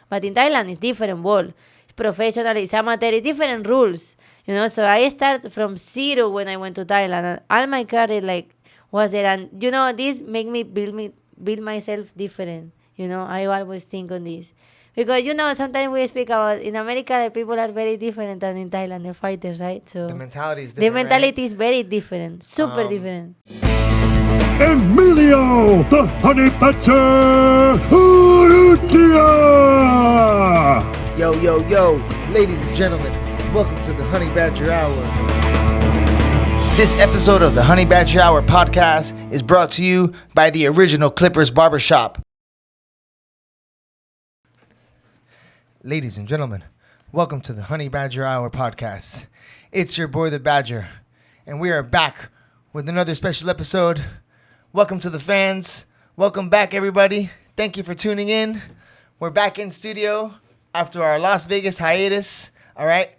But in Thailand, it's different world. It's professional, it's amateur, it's different rules. So I start from zero when I went to Thailand. And all my career, was there. And, this make me build myself different. I always think on this. Because, sometimes we speak about, in America, the people are very different than in Thailand, the fighters, right? So the mentality is different, the mentality is very different, super different. Emilio, the Honey Badger, Urrutia! Yo, ladies and gentlemen, welcome to the Honey Badger Hour. This episode of the Honey Badger Hour podcast is brought to you by the original Clippers Barbershop. Ladies and gentlemen, welcome to the Honey Badger Hour podcast. It's your boy, the Badger, and we are back with another special episode. Welcome to the fans. Welcome back, everybody. Thank you for tuning in. We're back in studio after our Las Vegas hiatus. All right.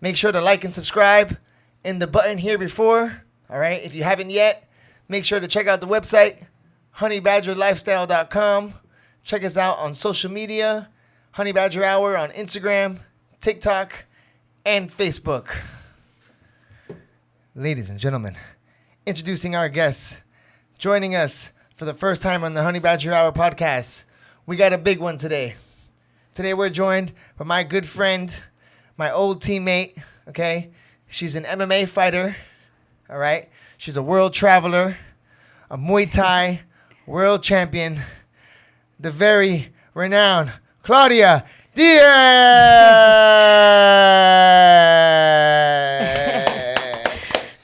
Make sure to like and subscribe in the button here before. All right. If you haven't yet, make sure to check out the website, honeybadgerlifestyle.com. Check us out on social media. Honey Badger Hour on Instagram, TikTok, and Facebook. Ladies and gentlemen, introducing our guests, joining us for the first time on the Honey Badger Hour podcast. We got a big one today. Today we're joined by my good friend, my old teammate, okay? She's an MMA fighter, all right? She's a world traveler, a Muay Thai world champion, the very renowned Claudia Diaz.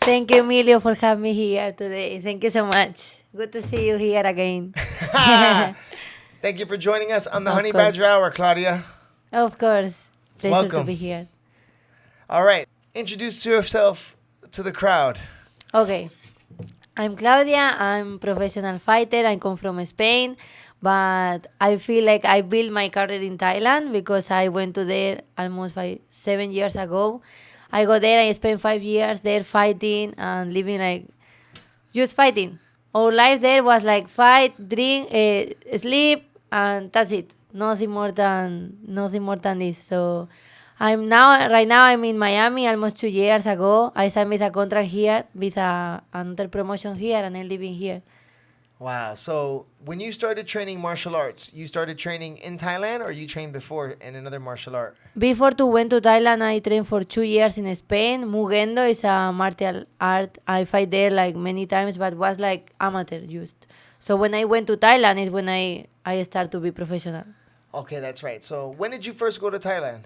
Thank you, Emilio, for having me here today. Thank you so much. Good to see you here again. Thank you for joining us on the Honey Badger Hour, Claudia. Of course. Pleasure Welcome. to be here. All right. Introduce yourself to the crowd. Okay. I'm Claudia. I'm a professional fighter. I come from Spain. But I feel like I built my career in Thailand because I went to there almost 7 years ago. I go there, I spent 5 years there fighting and living just fighting. Our life there was fight, drink, sleep, and that's it. Nothing more than this. So right now I'm in Miami almost 2 years ago. I signed with a contract here with another promotion here and I'm living here. Wow. So when you started training martial arts, you started training in Thailand or you trained before in another martial art? Before to went to Thailand, I trained for 2 years in Spain. Mugendo is a martial art. I fight there many times, but was amateur used. So when I went to Thailand is when I started to be professional. Okay, that's right. So when did you first go to Thailand?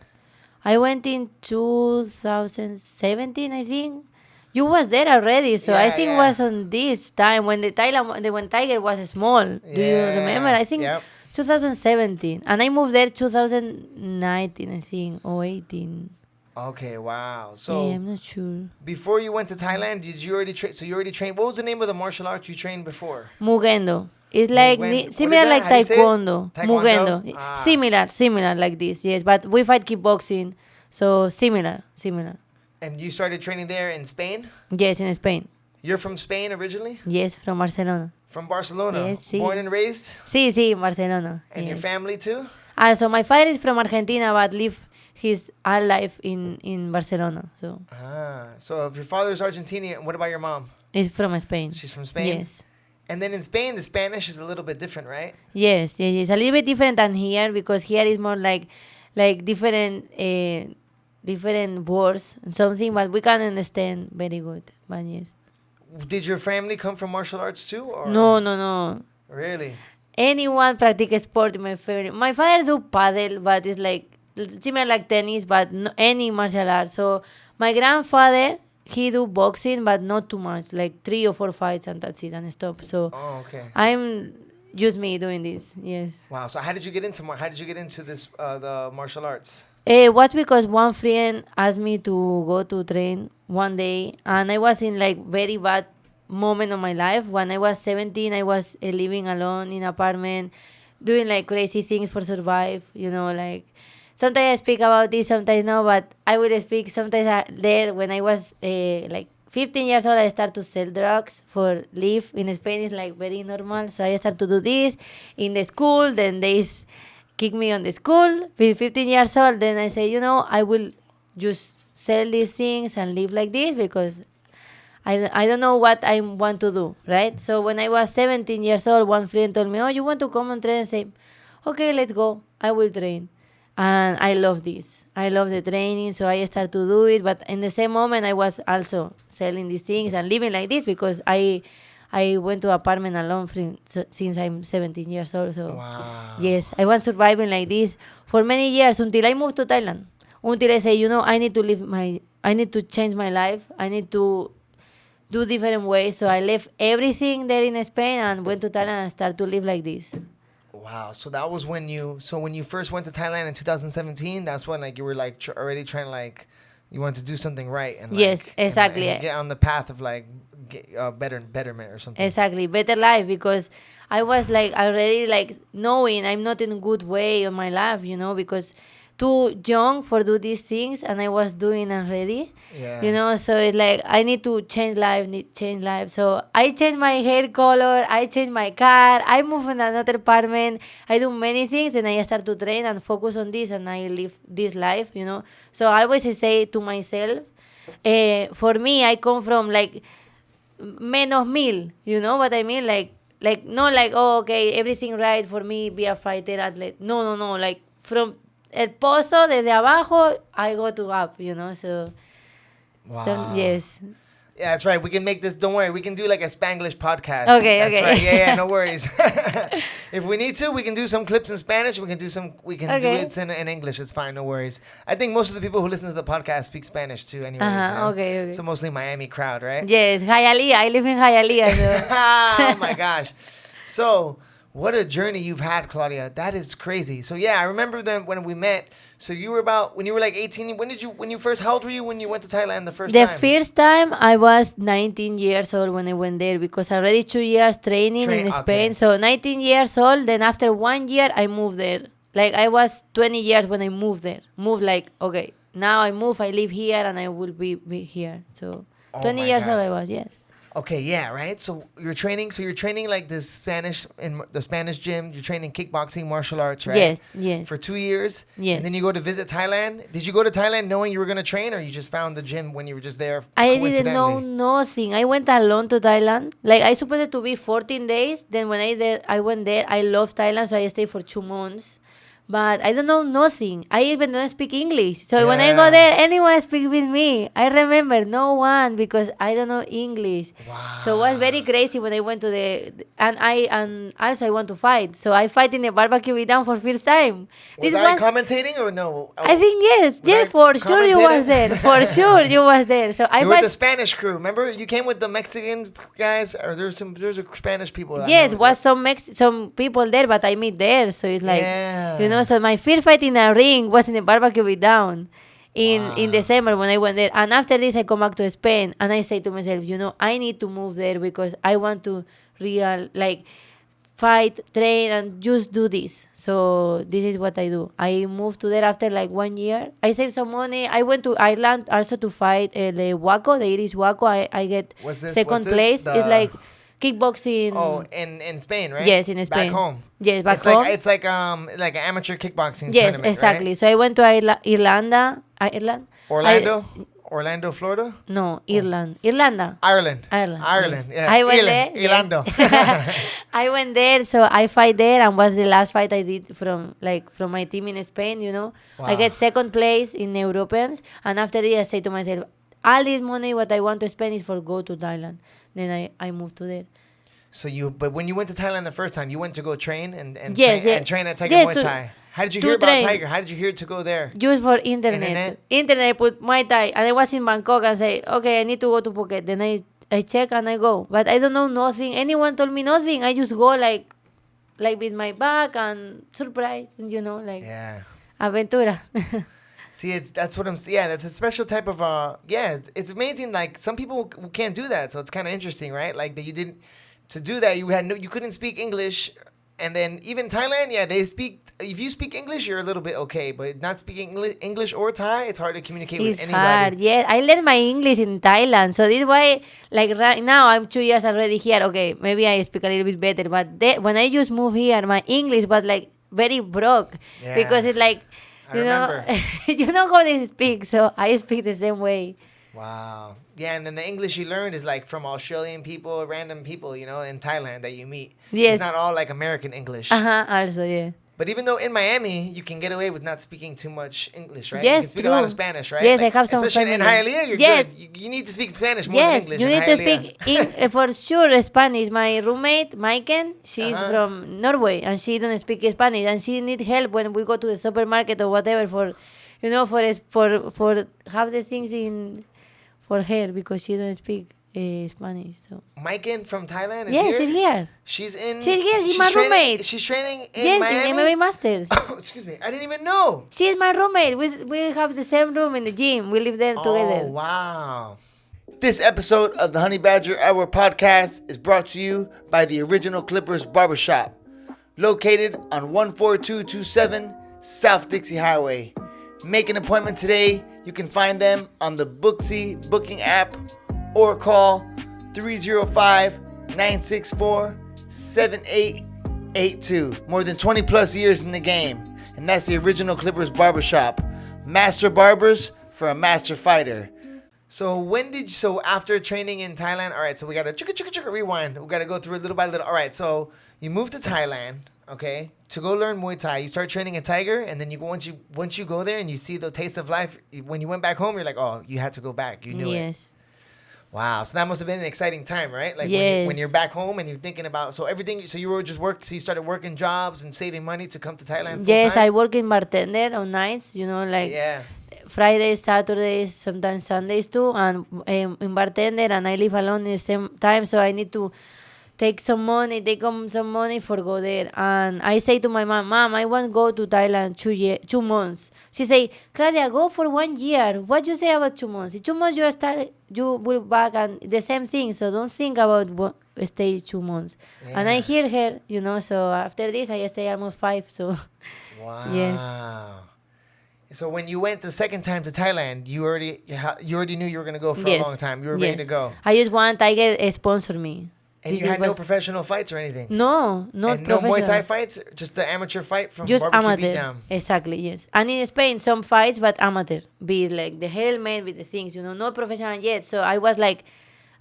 I went in 2017, I think. You was there already, so I think it was on this time when when Tiger was small. Do you remember? I think 2017, and I moved there 2019, I think, or 18. Okay, wow. So I'm not sure. Before you went to Thailand, did you already train? So you already trained. What was the name of the martial arts you trained before? Mugendo. It's similar like Taekwondo. Mugendo. Similar like this. Yes, but we fight kickboxing, so similar. And you started training there in Spain? Yes, in Spain. You're from Spain originally? Yes, from Barcelona. From Barcelona? Yes, sí. Born and raised? Sí, in Barcelona. And your family too? So my father is from Argentina, but live his whole life in Barcelona. So if your father is Argentinian, what about your mom? He's from Spain. She's from Spain? Yes. And then in Spain, the Spanish is a little bit different, right? Yes. A little bit different than here because here is more like different words and something, but we can understand very good. But yes. Did your family come from martial arts too? Or? No. Really? Anyone practice sport in my family. My father do paddle, but it's similar like tennis, but no, any martial art. So my grandfather, he do boxing, but not too much, 3 or 4 fights and that's it and stop. So okay. I'm just me doing this. Yes. Wow. So how did you get into this the martial arts? It was because one friend asked me to go to train one day, and I was in very bad moment of my life. When I was 17, I was living alone in an apartment, doing crazy things for survive. Sometimes I speak about this, sometimes no, but I will speak sometimes there when I was 15 years old. I started to sell drugs for live. In Spain, it's very normal. So I started to do this in the school. Then kick me on the school. With 15 years old, then I say, I will just sell these things and live like this because I don't know what I want to do, right? So when I was 17 years old, one friend told me, oh, you want to come and train? I say, okay, let's go. I will train. And I love this. I love the training, so I start to do it. But in the same moment, I was also selling these things and living like this because I went to apartment alone since I'm 17 years old. So Wow. yes, I was surviving like this for many years until I moved to Thailand. Until I say, I need to change my life. I need to do different ways. So I left everything there in Spain and went to Thailand and started to live like this. Wow. So that was when you first went to Thailand in 2017, that's when like you were like already trying to like you wanted to do something right and like, Yes, exactly. and get on the path of like betterment or something. Exactly, better life because I was like already like knowing I'm not in a good way of my life, because too young for do these things and I was doing already. Yeah. So it's like I need to change life. So I changed my hair color, I changed my car, I moved in another apartment, I do many things and I start to train and focus on this and I live this life. So I always say to myself, for me I come from like menos mil, you know what I mean? Like not like, oh, okay, everything right for me, be a fighter, athlete. No, like from el pozo, desde abajo, I go to up, so... Wow. So, yes. Yeah, that's right. We can make this. Don't worry. We can do like a Spanglish podcast. Okay, that's okay. Right. Yeah, no worries. If we need to, we can do some clips in Spanish. We can do it in English. It's fine. No worries. I think most of the people who listen to the podcast speak Spanish too. Anyways, Okay. So mostly Miami crowd, right? Yes, Hialeah. I live in Hialeah. So. Oh my gosh. So what a journey you've had, Claudia. That is crazy. So yeah, I remember when we met. So you were when you were like 18. How old were you when you went to Thailand the first time? The first time I was 19 years old when I went there because already 2 years training in Spain. Okay. So 19 years old. Then after 1 year, I moved there. Like I was 20 years when I moved there. Moved like, okay, now I move, I live here and I will be here. So 20 years old I was, yes. Okay, yeah, right. So you're training like this Spanish in the Spanish gym. You're training kickboxing, martial arts, right? Yes. For 2 years. Yes. And then you go to visit Thailand. Did you go to Thailand knowing you were gonna train, or you just found the gym when you were just there? I didn't know nothing. I went alone to Thailand. Like I supposed to be 14 days. Then when I went there. I love Thailand, so I stayed for 2 months. But I don't know nothing. I even don't speak English. So when I go there, anyone speak with me. I remember no one because I don't know English. Wow. So it was very crazy when I went to and also I want to fight. So I fight in the barbecue with them for first time. Was I commentating or no? I think yes. Yes, for sure you was there. For sure you was there. So I you were the Spanish crew. Remember you came with the Mexican guys, or there's a Spanish people. Yes, was some people there, but I meet there. So it's like So my first fight in a ring was in the barbecue with down in December when I went there. And after this, I come back to Spain and I say to myself, I need to move there because I want to fight, train, and just do this. So this is what I do. I moved to there after like 1 year. I saved some money. I went to Ireland also to fight the Waco, the Irish Waco. I get second place. It's like kickboxing. Oh, in Spain, right? Yes, in Spain. Back home. Yes, back home. It's like an amateur kickboxing yes, tournament, exactly. Right? So I went to Ireland. Orlando, Florida? No, Ireland. Ireland. Yes. Yeah. I went there. Irlando. Yes. I went there, so I fight there, and was the last fight I did from my team in Spain. Wow. I get second place in Europeans, and after this I say to myself, all this money what I want to spend is for go to Thailand. Then I moved to there. But when you went to Thailand the first time, you went to go train and train at Tiger Muay Thai. How did you hear about Tiger? How did you hear to go there? Just for internet. Internet, I put Muay Thai, and I was in Bangkok and say, okay, I need to go to Phuket. Then I check and I go, but I don't know nothing. Anyone told me nothing. I just go like with my bag and surprise, aventura. See, that's what I'm. Yeah, that's a special type of. It's amazing. Like some people can't do that, so it's kind of interesting, right? Like that you didn't. To do that, you couldn't speak English, and then even Thailand, they speak. If you speak English, you're a little bit okay, but not speaking English or Thai, it's hard to communicate with anybody. It's hard. Yeah, I learned my English in Thailand, so this is why, like right now, I'm 2 years already here. Okay, maybe I speak a little bit better, but when I just moved here, my English was like very broke Yeah. because it's like, I you know, remember. you know how they speak, so I speak the same way. Wow. Yeah, and then the English you learned is like from Australian people, random people, you know, in Thailand that you meet. Yes. It's not all like American English. Also, yeah. But even though in Miami you can get away with not speaking too much English, right? Yes, you can speak a lot of true. Spanish, right? Yes, Like, I have some especially in family. Hialeah, you're Yes. good. You need to speak Spanish more Yes, than English. you in need to Hialeah. speak for sure Spanish. My roommate, Maiken, she's Uh-huh. from Norway and she don't speak Spanish and she need help when we go to the supermarket or whatever for, you know, for have the things in for her because she don't speak Spanish. So Maiken from Thailand is yeah, here? she's here. She's in. She's here. She's my training, roommate. She's training in Yes, Miami. in MMA Masters. Oh, excuse me. I didn't even know. She's my roommate. We have the same room in the gym. We live there together. Oh, wow. This episode of the Honey Badger Hour podcast is brought to you by the Original Clippers Barbershop, located on 14227 South Dixie Highway. Make an appointment today. You can find them on the Booksy booking app or call 305-964-7882. More than 20 plus years in the game. And that's the Original Clippers Barbershop. Master barbers for a master fighter. So after training in Thailand, all right, so we got to rewind. We got to go through it little by little. All right, so you moved to Thailand, okay, to go learn Muay Thai. You start training in Tiger, and then once you go there and you see the taste of life, when you went back home, you're like, oh, you had to go back. You knew it. Yes. Wow, so that must have been an exciting time, right? Like Yes. when you're back home and you're thinking about so you were just so you started working jobs and saving money to come to Thailand. Yes, full-time? I work in bartender on nights, you know, like Yeah. Fridays, Saturdays, sometimes Sundays too, and in bartender, and I live alone in the same time, so I need to take home some money for go there. And I say to my mom, I want to go to Thailand 2 months. She say, Claudia, go for 1 year. What you say about 2 months? In 2 months you will back and the same thing. So don't think about stay 2 months. And I Yeah. hear her, you know. So after this, I stay almost 5. So Wow. Yes. So when you went the second time to Thailand, you already knew you were gonna go for a Yes. long time. You were ready Yes. to go, I just want Tiger sponsor me. and This you had no was- professional fights or anything. No, not and no Muay Thai professionals. fights, just the amateur fight from Just barbecue amateur. beatdown. Exactly, yes. And in Spain, some fights, but amateur. Be like the helmet with the things, you know, not professional yet. So I was like,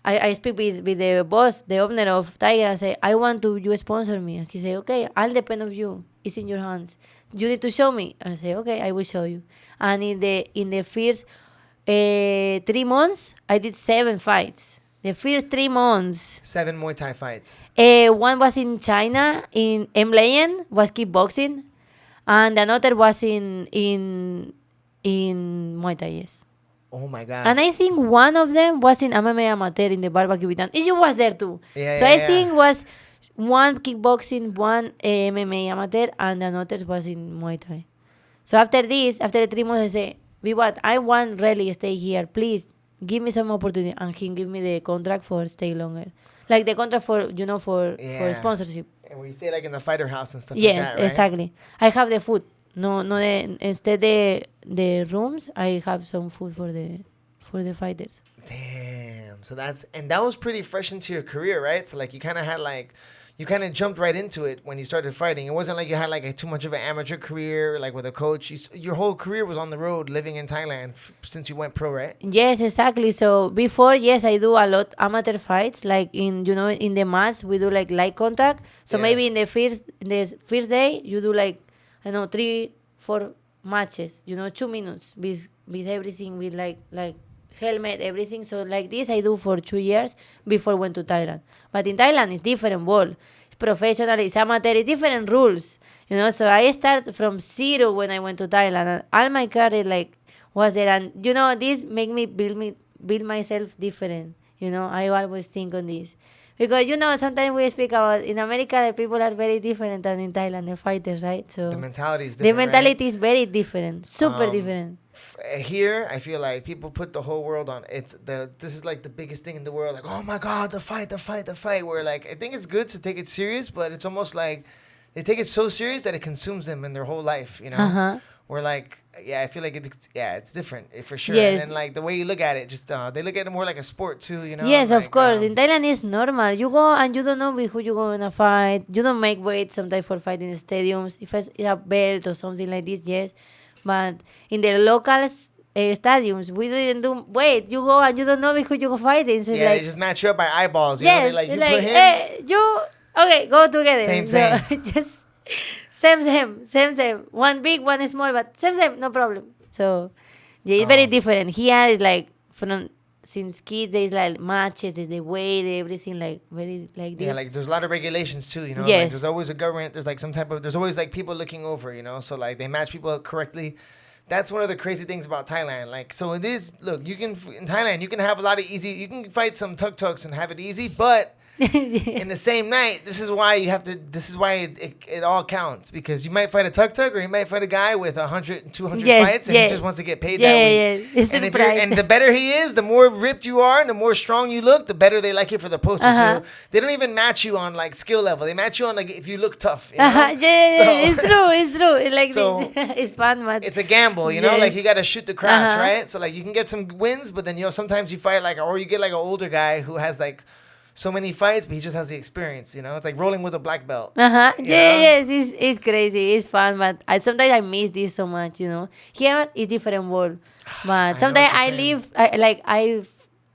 I speak with the boss, the owner of Tiger, and say, I want you sponsor me. And he say, okay, I'll depend on you. It's in your hands. You need to show me. I say, okay, I will show you. And in the first 3 months, I did 7 fights. The first 3 months. 7 Muay Thai fights. One was in China, in Emilio, was kickboxing, and another was in Muay Thai, yes. Oh my god. And I think one of them was in MMA amateur in the barbecue beatdown. You was there too. Yeah, So yeah, I yeah. think was one kickboxing, one MMA amateur, and another was in Muay Thai. So after the 3 months, I say, Vivat, I want really stay here. Please give me some opportunity. And he give me the contract for stay longer. Like the contract for, you know, for Yeah. sponsorship. And where you stay like in the fighter house and stuff Yes, like that, right? exactly. I have the food. No, instead the rooms, I have some food for the fighters. Damn. So that was pretty fresh into your career, right? So like you kind of jumped right into it when you started fighting. It wasn't like you had like too much of an amateur career, like with a coach. Your whole career was on the road, living in Thailand since you went pro, right? Yes, exactly. So before, yes, I do a lot amateur fights. Like in the match, we do like light contact. So Yeah. maybe in the first day, you do like 3-4 matches. 2 minutes with everything, with like helmet, everything. So like this, I do for 2 years before I went to Thailand. But in Thailand, it's different world. It's professional, it's amateur, it's different rules. So I start from zero when I went to Thailand. And all my career like was there, and this make me build myself different. I always think on this. Because, sometimes we speak about, in America, the people are very different than in Thailand, the fighters, right? So The mentality is the different, mentality is very different, super different. Here, I feel like people put the whole world on. This is like the biggest thing in the world. Like, oh my God, the fight. Where like, I think it's good to take it serious, but it's almost like they take it so serious that it consumes them in their whole life, Uh-huh. Where like, yeah, I feel like it's different for sure. Yes. And then like the way you look at it, just they look at it more like a sport too, you know. Yes, like, of course. In Thailand, it's normal. You go and you don't know with who you're going to fight. You don't make weight sometimes for fighting in stadiums. If it's a belt or something like this, yes. But in the locals stadiums, we didn't do weight. You go and you don't know with who you're fighting. So it's yeah, like, they just match you up by eyeballs. You know, yes, they like you like, put him. hey, you, okay, go together. Same, So, just same. One big, one small, but same, no problem. So, yeah, it's very different. Here is like, from since kids, there's like matches, the weight, everything like very like this. Yeah, like there's a lot of regulations too, you know. Yes. Like there's always a government. There's like some type of. There's always like people looking over, you know. So like they match people correctly. That's one of the crazy things about Thailand. Like, so it is. Look, you can in Thailand, you can have a lot of easy. You can fight some tuk-tuks and have it easy, but in the same night, this is why you have to. This is why it all counts, because you might fight a tuk-tuk or you might fight a guy with 100 and 200 fights, and he just wants to get paid that week. It's And the if you're, price. and the better he is, the more ripped you are, and the more strong you look, the better they like it for the poster. So they don't even match you on like skill level. They match you on like if you look tough. You know? It's true. It's like So, it's fun, but it's a gamble, you know. Yes. Like you gotta shoot the crash, right? So like you can get some wins, but then you know sometimes you fight like, or you get like an older guy who has like so many fights, but he just has the experience. You know, it's like rolling with a black belt. Yes, it's crazy. It's fun, but sometimes I miss this so much. You know, here is different world, but sometimes I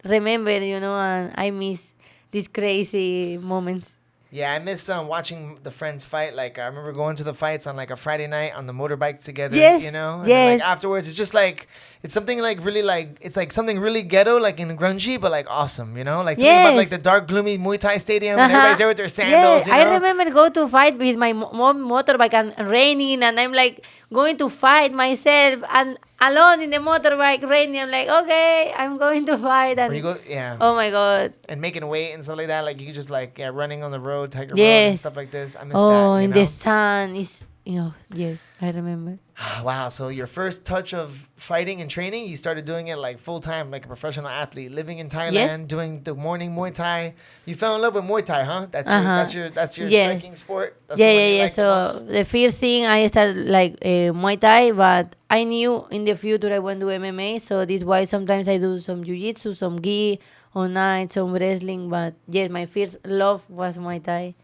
remember, you know, and I miss these crazy moments. Yeah, I miss watching the friends fight. Like I remember going to the fights on like a Friday night on the motorbikes together. Yes, You know, and yes. then, like afterwards, it's just like it's something like really like it's like something really ghetto, like in grungy, but like awesome. You know, like something about like the dark, gloomy Muay Thai stadium, and everybody's there with their sandals. Yeah, You know? I remember go to fight with my mom motorbike and raining, and I'm like going to fight myself and alone in the motorbike raining. I'm like, okay, I'm going to fight, and Where you go, yeah. oh my god. And making weight and stuff like that. Like you could just like running on the road, Tiger Road and Yes. stuff like this. I miss Oh, that. You in know? the sun is, you know, yes, I remember. Wow. So your first touch of fighting and training, you started doing it like full time, like a professional athlete, living in Thailand, Yes. doing the morning Muay Thai. You fell in love with Muay Thai, huh? That's your Yes. striking sport. That's the one you like the So most? the first thing I started like Muay Thai, but I knew in the future I want to do MMA. So this is why sometimes I do some jiu-jitsu, some gi, on night, some wrestling. But yes, my first love was Muay Thai.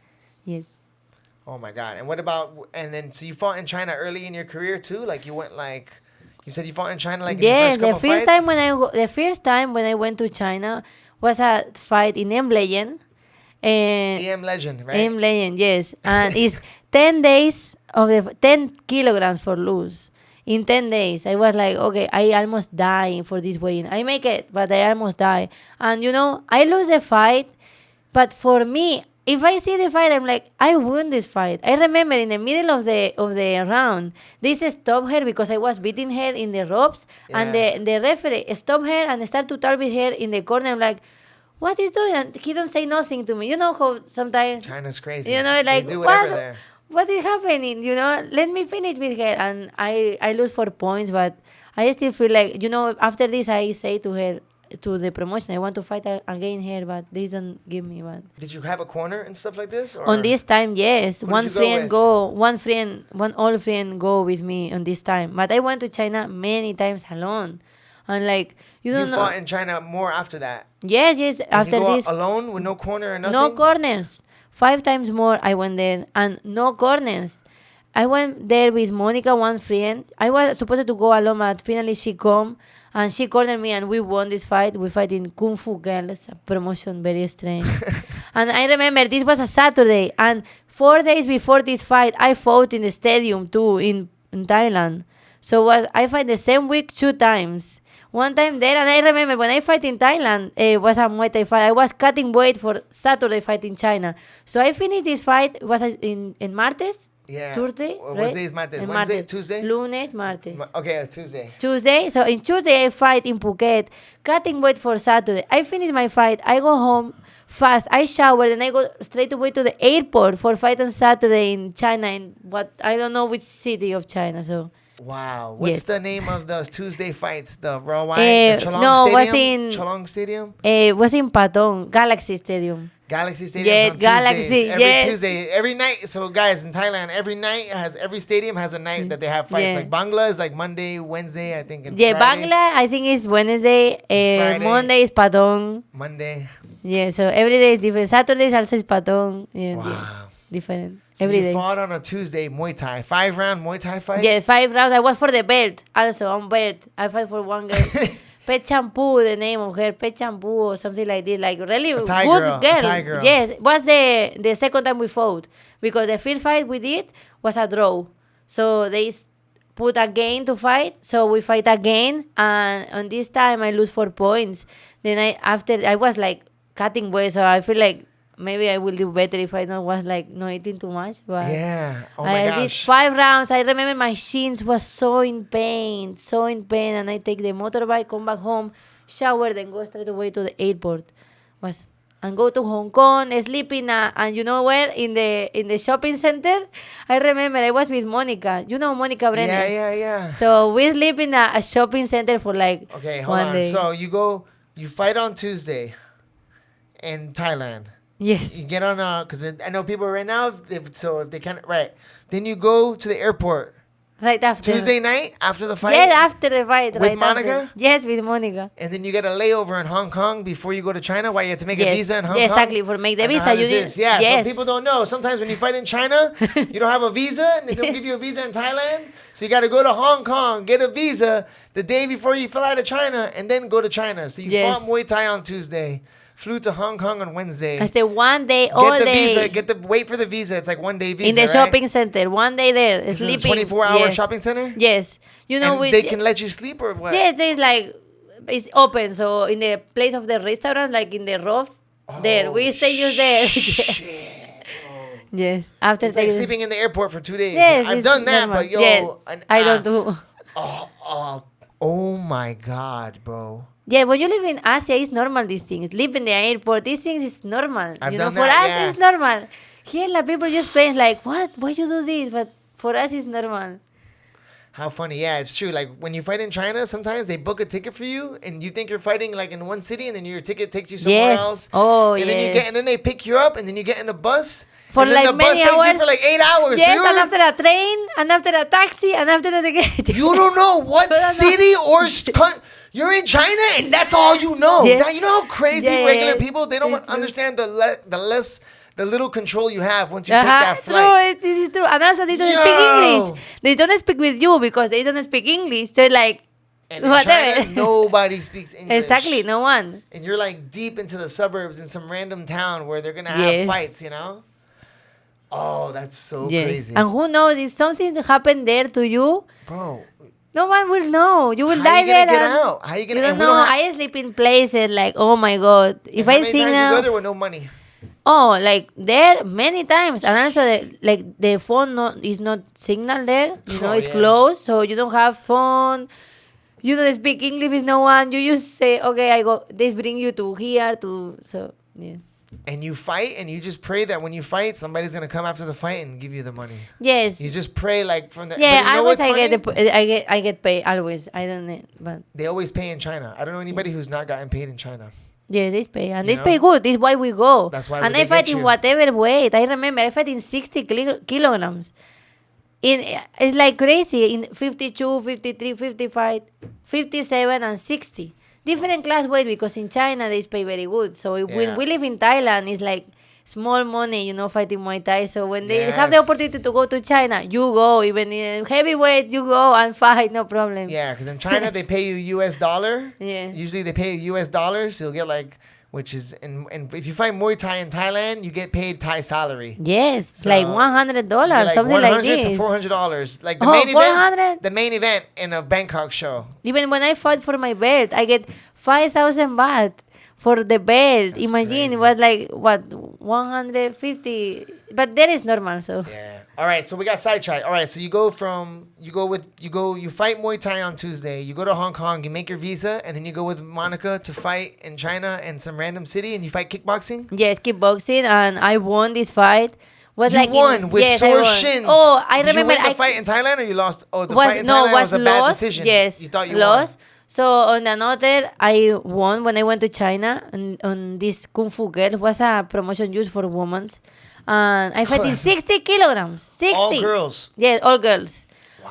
Yes. Oh my God. And what about and then so you fought in China early in your career too? Like you went like you said you fought in China like in Yes, your first couple fights? the first time when I went to China was a fight in M Legend. And EM Legend, right? M Legend, yes. And it's 10 days of the 10 kilograms for lose. In 10 days, I was like, okay, I almost die for this weight. I make it, but I almost die. And you know, I lose the fight, but for me, if I see the fight, I'm like, I won this fight. I remember in the middle of the round, they stopped her because I was beating her in the ropes, and the referee stopped her and started to talk with her in the corner. I'm like, what is doing? And he don't say nothing to me. You know how sometimes China's crazy. you know, like they do whatever what? there. What is happening? You know, let me finish with her. And I lose 4 points, but I still feel like, you know, after this, I say to her, to the promotion, I want to fight again here, but they don't give me one. Did you have a corner and stuff like this? Or? On this time, yes. Who One did you go friend, one old friend go with me on this time. But I went to China many times alone. And like, you don't You know. fought in China more after that. Yes. And After you go this, alone with no corner or nothing? no corners. 5 times more I went there and no corners. I went there with Monica, one friend. I was supposed to go alone, but finally she come and she cornered me and we won this fight. We fight in Kung Fu Girls, a promotion very strange. And I remember this was a Saturday, and 4 days before this fight, I fought in the stadium too in Thailand. So I fight the same week 2 times. One time there, and I remember when I fight in Thailand, it was a Muay Thai fight. I was cutting weight for Saturday fight in China. So I finished this fight, it was in martes? Yeah. Tuesday, What right? day is Monday? En Wednesday? martes. Tuesday? Lunes, martes. Okay, Tuesday. Tuesday. So in Tuesday, I fight in Phuket, cutting weight for Saturday. I finish my fight. I go home fast. I shower, then I go straight away to the airport for fight on Saturday in China, in what I don't know which city of China. So Wow. What's Yes. the name of those Tuesday fights? The Raw Eh, the Chalong no, Stadium? was in- Chalong Stadium? it was in Patong, Galaxy Stadium. Galaxy Stadium Yes, on Galaxy, Tuesdays. Every yes. Tuesday, every night. So guys, in Thailand, every stadium has a night that they have fights. Yeah. Like Bangla is like Monday, Wednesday, I think, and Yeah, Friday. Bangla, I think it's Wednesday. Friday. Monday is Patong. Monday. Yeah, so every day is different. Saturdays also is Patong. Yeah, Wow. yes, different. So Every you day. fought on a Tuesday Muay Thai, 5-round Muay Thai fight. Yes, 5 rounds. I was for the belt. Also, on belt. I fight for one girl. Pet Shampoo, the name of her. Pet Shampoo or something like this. Like really good Thai girl. girl, a Thai girl. Yes, was the second time we fought. Because the first fight we did was a draw. So they put again to fight. So we fight again. And on this time, I lose 4 points. Then I was like cutting weight. So I feel like maybe I will do better if I was like not eating too much. But Yeah. Oh my I did gosh. 5 rounds. I remember my shins was so in pain, and I take the motorbike, come back home, shower, then go straight away to the airport. And go to Hong Kong, sleep and you know where in the shopping center. I remember I was with Monica. You know Monica Brenes. Yeah. So we sleep in a shopping center for like Okay, hold one on. day. So you fight on Tuesday in Thailand. Yes. You get on because I know people right now. If they can't, right? Then you go to the airport Right after. Tuesday night after the fight. Yes, after the fight. With right Monica? After. Yes, with Monica. And then you get a layover in Hong Kong before you go to China. Why you have to make a visa in Hong Kong? Exactly, for make the I know visa. how You this need. is. Yeah, Yes. so people don't know. Sometimes when you fight in China, you don't have a visa, and they don't give you a visa in Thailand. So you got to go to Hong Kong, get a visa the day before you fly to China, and then go to China. So you Yes. fought Muay Thai on Tuesday, flew to Hong Kong on Wednesday. I stay one day, all Get the day. visa. Wait for the visa. It's like 1 day visa. in the right? shopping center, one day there, This is sleeping. a 24-hour yes. shopping center. Yes. You know and which. they can let you sleep or what? Yes, there's like it's open. So in the place of the restaurant, like in the roof, there we stay just there. Shit. Yes. After It's like taking- sleeping in the airport for 2 days. Yes, I've it's done that, normal. but yo, Yes, I don't do. Oh my God, bro. Yeah, when you live in Asia, it's normal. These things, live in the airport, these things is normal. I've you know, done for that, us yeah. it's normal. Here, like people just play like, what? Why you do this? But for us, it's normal. How funny. Yeah, it's true. Like when you fight in China, sometimes they book a ticket for you and you think you're fighting like in one city and then your ticket takes you somewhere Yes. else. Oh, and then you yes. get and then they pick you up and then you get in a bus. For and then like the bus many takes you hours. for like 8 hours. Yes, So and after a train, and after a taxi, and after a you don't know what You don't know. city or you're in China and that's all you know. Yes. Now you know how crazy Yeah, regular yeah. people, they don't It's true. understand the little control you have once you take that flight. True, this is true. And also they don't speak Yo. English. They don't speak with you because they don't speak English. So like And in whatever. China, nobody speaks English. Exactly, no one. And you're like deep into the suburbs in some random town where they're gonna have Yes. fights, you know? Oh, that's so Yes. crazy. And who knows if something happened there to you, Bro, no one will know. You will how die you gonna there. get and out? How you gonna You don't and we know. have- I sleep in places like, oh my god. If how I many think times now, you go there with no money? oh, like there many times, and also the phone is not signal there. You know, Oh, it's yeah. closed, so you don't have phone. You don't speak English with no one. You just say, okay, I go. They bring you to here so yeah. And you fight and you just pray that when you fight, somebody's gonna come after the fight and give you the money. Yes. You just pray like from the Yeah, but you know always what's I funny? get I get paid always. I don't need, but They always pay in China. I don't know anybody who's not gotten paid in China. yeah, they pay and You they pay know? good. This is why we go. That's why and they I fight get in you. whatever weight. I remember I fight in 60 kilograms. It's like crazy in 52, 53, 55, 57 and 60. Different class weight because in China they pay very good. So Yeah. when we live in Thailand, it's like small money, you know, fighting Muay Thai. So when they have the Yes. opportunity to go to China, you go. Even in heavyweight, you go and fight, no problem. Yeah, because in China they pay you US dollar. Yeah. Usually they pay you US dollars, so you'll get like, which is, and if you fight Muay Thai in Thailand, you get paid Thai salary. Yes, it's So, like You $100, get like something 100 like this. to $400. Like the Oh, main event, 400? the main event in a Bangkok show. Even when I fought for my belt, I get 5,000 baht for the belt. That's Imagine crazy. it was like what 150, but that is normal. So Yeah. All right, so we got sidetracked. All right, so you fight Muay Thai on Tuesday. You go to Hong Kong, you make your visa, and then you go with Monica to fight in China in some random city, and you fight kickboxing. yes, kickboxing, and I won this fight. Was You like won with yes, I sore won. shins. Oh, I Did remember you win the I fight in Thailand or you lost? Oh, the was fight in no Thailand was was a bad lost. decision. Yes, You thought you lost. won. So on another, I won when I went to China, and on this Kung Fu Girl was a promotion used for women, and I fought in 60 kilograms. 60. All girls. Yes, all girls.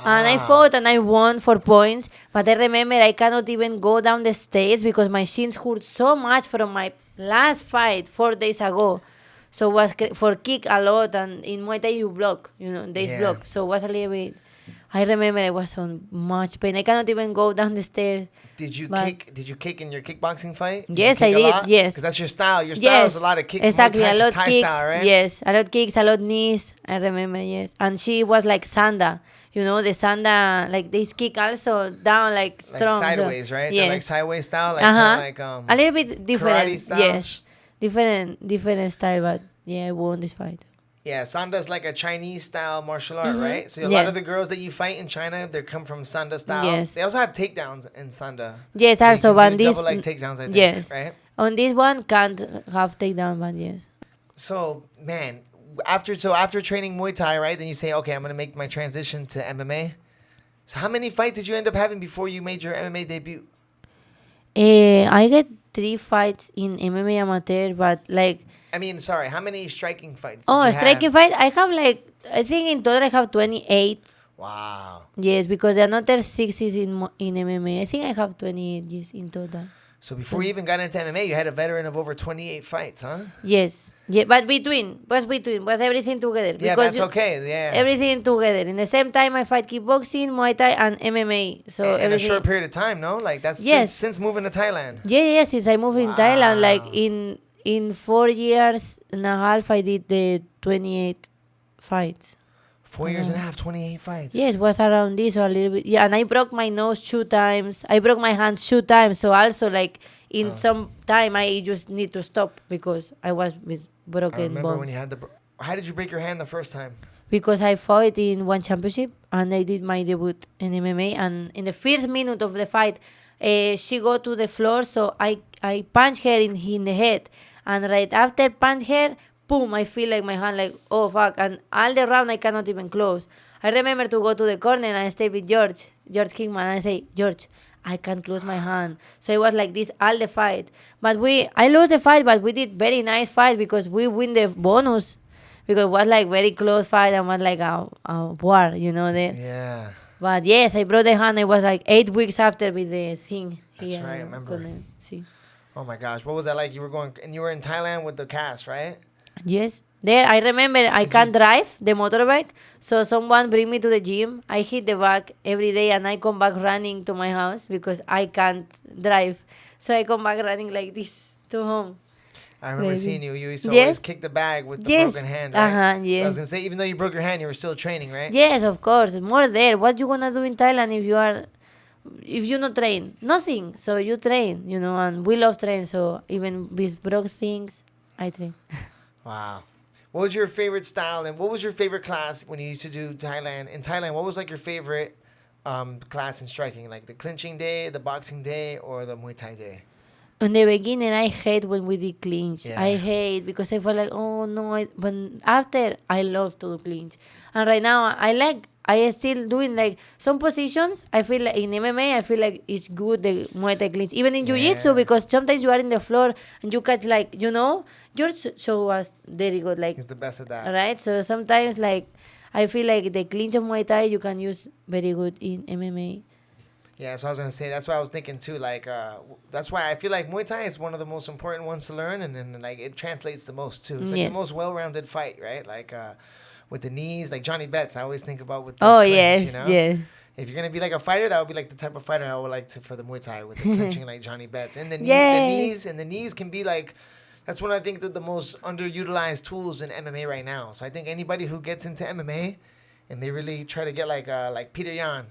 And I Wow. fought and I won 4 points. But I remember I cannot even go down the stairs because my shins hurt so much from my last fight 4 days ago. So was for kick a lot, and in Muay Thai you block, they Yeah. block. So it was a little bit. I remember I was on much pain. I cannot even go down the stairs. Did you But- kick? Did you kick in your kickboxing fight? Did Yes, you kick I a did, lot? yes. Because that's your style. Your style is a lot of kicks. Muay Exactly, Thai a is lot Thai kicks. style, right? Yes, a lot kicks, a lot knees. I remember, yes. And she was like Sanda. The Sanda, like they kick also down like Like strong. sideways, so, right? Yes. They're like sideways style, like Uh-huh. kind of like a little bit different. karate style. Yes. Different style, but yeah, I won this fight. Yeah, Sanda's like a Chinese style martial art, Mhm. right? So a Yeah. lot of the girls that you fight in China, they come from Sanda style. Yes. They also have takedowns in Sanda. Yes, They also, can but do this. double leg takedowns, I think. Yes. Right. On this one, can't have takedown, but yes. So man, after training Muay Thai, right? Then you say, okay, I'm gonna make my transition to MMA. So how many fights did you end up having before you made your MMA debut? I get 3 fights in MMA amateur, but like. I mean, sorry, how many striking fights? Did Oh, you striking have? fight, I have like, I think in total I have 28. Wow. Yes, because the another 6 is in MMA. I think I have 28, yes, in total. So before you even got into MMA, you had a veteran of over 28 fights, huh? Yes. Yeah, but was everything together. Yeah, because that's okay. Yeah. Everything together. In the same time, I fight kickboxing, Muay Thai, and MMA. So in a everything. short period of time, no? Like that's Yes. since moving to Thailand. Yeah, since I moved in Thailand, like Wow. in 4 years and a half, I did the 28 fights. 4 years and a half, 28 fights. Yes, was around this or a little bit. Yeah, and I broke my nose 2 times. I broke my hands 2 times. So also like in some time I just need to stop because I was with I broken remember bones. when you had how did you break your hand the first time? Because I fought in one championship and I did my debut in MMA, and in the first minute of the fight, she go to the floor, so I punched her in the head, and right after punch her, boom, I feel like my hand like, oh fuck, and all the round I cannot even close. I remember to go to the corner and I stay with George Kingman, and I say, George, I can't close my hand. So it was like this all the fight. But I lost the fight, but we did very nice fight because we win the bonus. Because it was like very close fight and was like a war, there. Yeah. But yes, I broke the hand. It was like 8 weeks after with the thing. That's right, I remember. couldn't see. Oh my gosh, what was that like? You were in Thailand with the cast, right? Yes. There, I remember I can't drive the motorbike. So someone bring me to the gym. I hit the back every day and I come back running to my house because I can't drive. So I come back running like this to home. I remember Maybe. seeing you. You used to Yes. always kick the bag with the Yes. broken hand, right? So I Yes. was gonna say, even though you broke your hand, you were still training, right? Yes, of course. More there. What you gonna do in Thailand if you not train? Nothing. So you train, and we love train. So even with broke things, I train. Wow. What was your favorite style and what was your favorite class when you used to do Thailand? In Thailand, what was like your favorite class in striking? Like the clinching day, the boxing day, or the Muay Thai day? In the beginning, I hate when we did clinch. Yeah. I hate because I felt like, oh no. But after, I love to do clinch. And right now, I still doing like some positions. I feel like in MMA, I feel like it's good, the Muay Thai clinch. Even in Jiu-Jitsu, Yeah. because sometimes you are in the floor and you catch like, George show us very good. Like, He's the best at that. right? So sometimes like, I feel like the clinch of Muay Thai, you can use very good in MMA. Yeah, so I was gonna say that's what I was thinking too. Like, that's why I feel like Muay Thai is one of the most important ones to learn, and then like it translates the most too. It's like Yes. the most well-rounded fight, right? Like, with the knees, like Johnny Betts, I always think about with the Oh, clinch, yes, yes. If you're gonna be like a fighter, that would be like the type of fighter I would like to for the Muay Thai with the clinching like Johnny Betts. And the Yes. knees can be like, that's one I think the most underutilized tools in MMA right now. So I think anybody who gets into MMA and they really try to get like Peter Yan,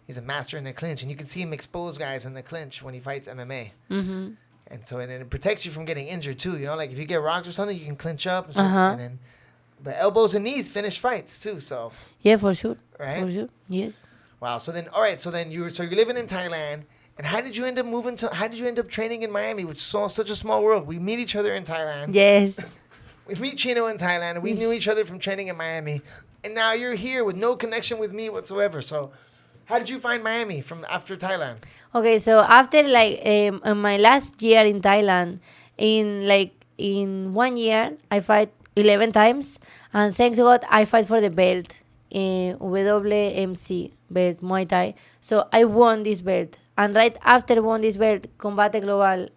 he's a master in the clinch, and you can see him expose guys in the clinch when he fights MMA. Mm-hmm. And so and it protects you from getting injured too. Like if you get rocked or something, you can clinch up. And, so, Uh-huh. and then, but elbows and knees finish fights too. So Yeah, for sure. right. For sure. Yes. Wow. So then, all right. So then you're living in Thailand, and how did you end up How did you end up training in Miami, which is such a small world? We meet each other in Thailand. Yes. We meet Chino in Thailand, and we knew each other from training in Miami, and now you're here with no connection with me whatsoever. So, How did you find Miami from after Thailand? Okay, so after like in my last year in Thailand, in 1 year I fight 11 times, and thanks God I fight for the belt, WMC belt Muay Thai. So I won this belt, and right after won this belt, Combate Global,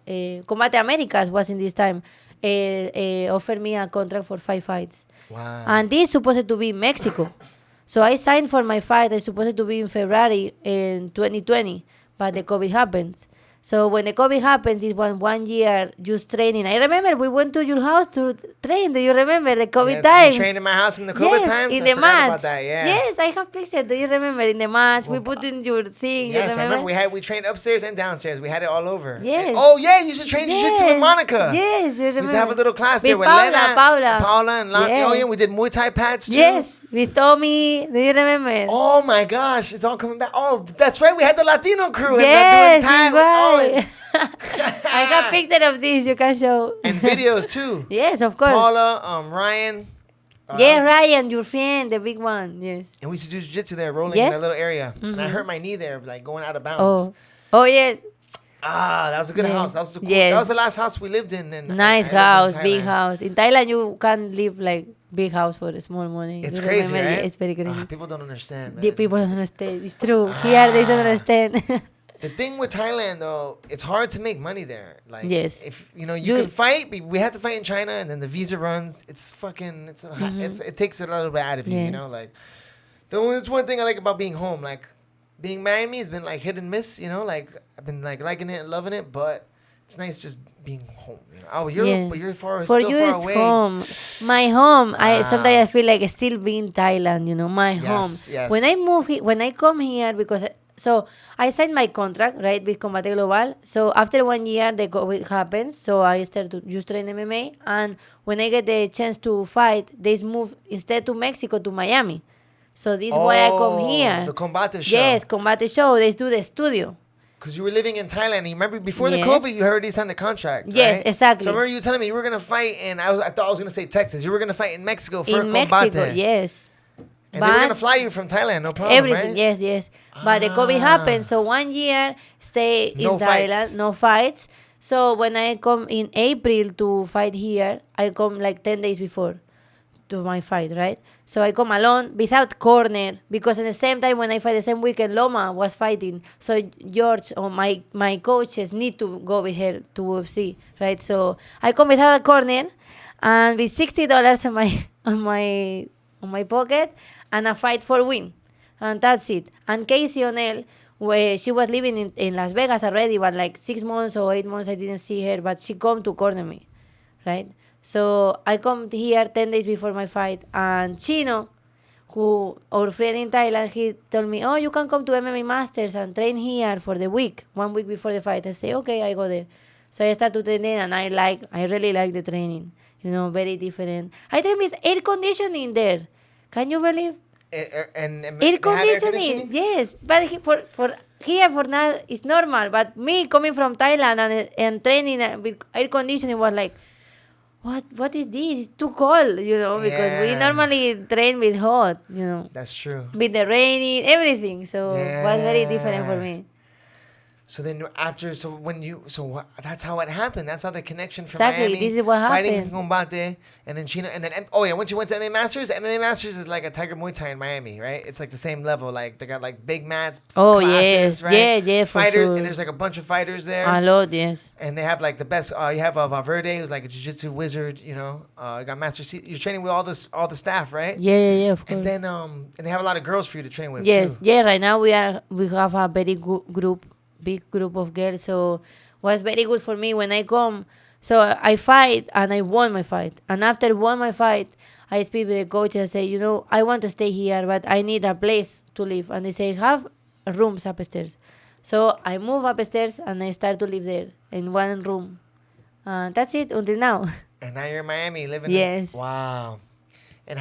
Combate Americas was in this time, offered me a contract for 5 fights, Wow. and this supposed to be in Mexico. So I signed for my fight. It's supposed to be in February in 2020, but the COVID happens. So when the COVID happens, it was 1 year just training. I remember we went to your house to train. Do you remember the COVID Yes, times? you trained in my house in the COVID Yes, times? in I the forgot about mats. that, yeah. Yes, I have pictures. Do you remember in the mats? We put in your thing. Yes, you I remember? remember we trained upstairs and downstairs. We had it all over. Yes. And- oh yeah, you used to train jiu-jitsu with Monica. Yes, you remember. We used to have a little class there with Paula, Lena, Paula. and Lana. Yes. Oh yeah, we did Muay Thai pads too. Yes, with Tommy. Do you remember? Oh my gosh, it's all coming back. Oh, that's right. We had the Latino crew. Yes, and doing right. pad. I have picture of this. You can show. And videos too. Yes, of course. Paula, Ryan. Yeah, Ryan, your friend, the big one. Yes. And we used to do jiu-jitsu there, rolling in Yes. that little area. And I hurt my knee there, like going out of bounds. Oh. Oh yes. Ah, that was a good Yeah. house. That was a cool. Yes. That was the last house we lived in. And Nice I lived in house, big Thailand. house. In Thailand, you can't live like big house for small money. It's You crazy, remember? right? Yeah, it's very crazy. People don't understand, man. The people don't understand. It's true. Here they don't understand. The thing with Thailand, though, it's hard to make money there. Like, Yes. if you can fight, we had to fight in China, and then the visa runs. It's fucking. It takes a little bit out of you, you Yes. know. Like, that's one thing I like about being home. Like, being Miami has been like hit and miss, you know. Like, I've been like liking it and loving it, but it's nice just being home. You know? Oh, but you're For still you, far it's away. home. My home. I Ah. sometimes I feel like still being Thailand. You know, my home. yes. When I move, when I come here, because so I signed my contract right with Combate Global. So after 1 year, the COVID happens. So I started to just train MMA, and when I get the chance to fight, they move instead to Mexico to Miami. So this is why I come here. The Combate show. Yes, Combate show. They do the studio. Because you were living in Thailand. And you remember before the Yes. COVID, you already signed the contract. Yes, right? exactly. So I remember you telling me you were going to fight, and I thought I was going to say Texas. You were going to fight in Mexico for In Combate. Mexico, yes. And they were going to fly you from Thailand, no problem, Everything, right? yes. But the COVID happened, so 1 year stay No in Thailand, fights. no fights. So when I come in April to fight here, I come like 10 days before to my fight, right? So I come alone without corner, because at the same time when I fight the same weekend, Loma was fighting. So George or my coaches need to go with her to UFC, right? So I come without a corner and with $60 on my pocket and a fight for win. And that's it. And Casey O'Neill, where she was living in Las Vegas already, but like 6 months or 8 months I didn't see her, but she come to corner me, right? So I come here 10 days before my fight, and Chino, who our friend in Thailand, he told me, oh, you can come to MMA Masters and train here for the week, 1 week before the fight. I say, okay, I go there. So I start to train there, and I really like the training, you know, very different. I train with air conditioning there. Can you believe? And Air they have conditioning, yes. But for here, for now, it's normal. But me coming from Thailand and training with air conditioning was like, what is this? It's too cold, you know, because we Yeah. normally train with hot, you know, That's true. with the raining, everything. So it was very different for me. So then after, that's how it happened. That's how the connection from Exactly, Miami. this is what Fighting happened. in Combate, and then Chino, and then, once you went to MMA Masters is like a Tiger Muay Thai in Miami, right? It's like the same level. Like, they got like big mats, Oh, classes, yes. right? Yeah, for Fighter, sure. and there's like a bunch of fighters there. A lot, yes. And they have like the best. You have Valverde, who's like a jiu-jitsu wizard. You know, you got Master C. You're training with all the staff, right? Yeah, of course. And then and they have a lot of girls for you to train with Yes, too. yeah. Right now we have a very good big group of girls. So was very good for me when I come. So I fight and I won my fight. And after won my fight, I speak with the coach and say, you know, I want to stay here, but I need a place to live. And they say, have rooms upstairs. So I move upstairs and I start to live there in one room. That's it until now. And now you're in Miami living. Yes. Wow. And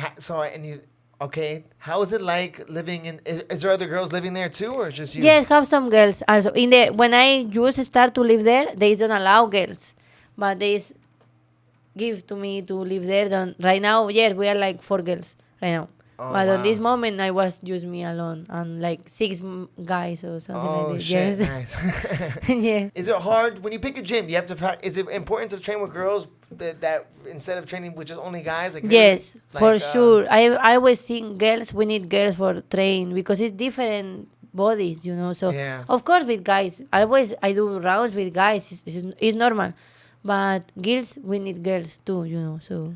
you. Okay, how is it like living in? Is there other girls living there too, or just you? Yes, have some girls also. When I just start to live there, they don't allow girls, but they give to me to live there. Right now, yes, we are like 4 girls right now. Oh, But on wow. this moment, I was just me alone and like six guys or something Oh, like that. shit. Yes. Nice. Yeah. Is it hard when you pick a gym? You have to. Is it important to train with girls that instead of training with just only guys? Like Yes, for like, sure. I always think girls, we need girls for train because it's different bodies, you know. So Yeah. of course with guys, I do rounds with guys. It's normal, but girls, we need girls too, you know. So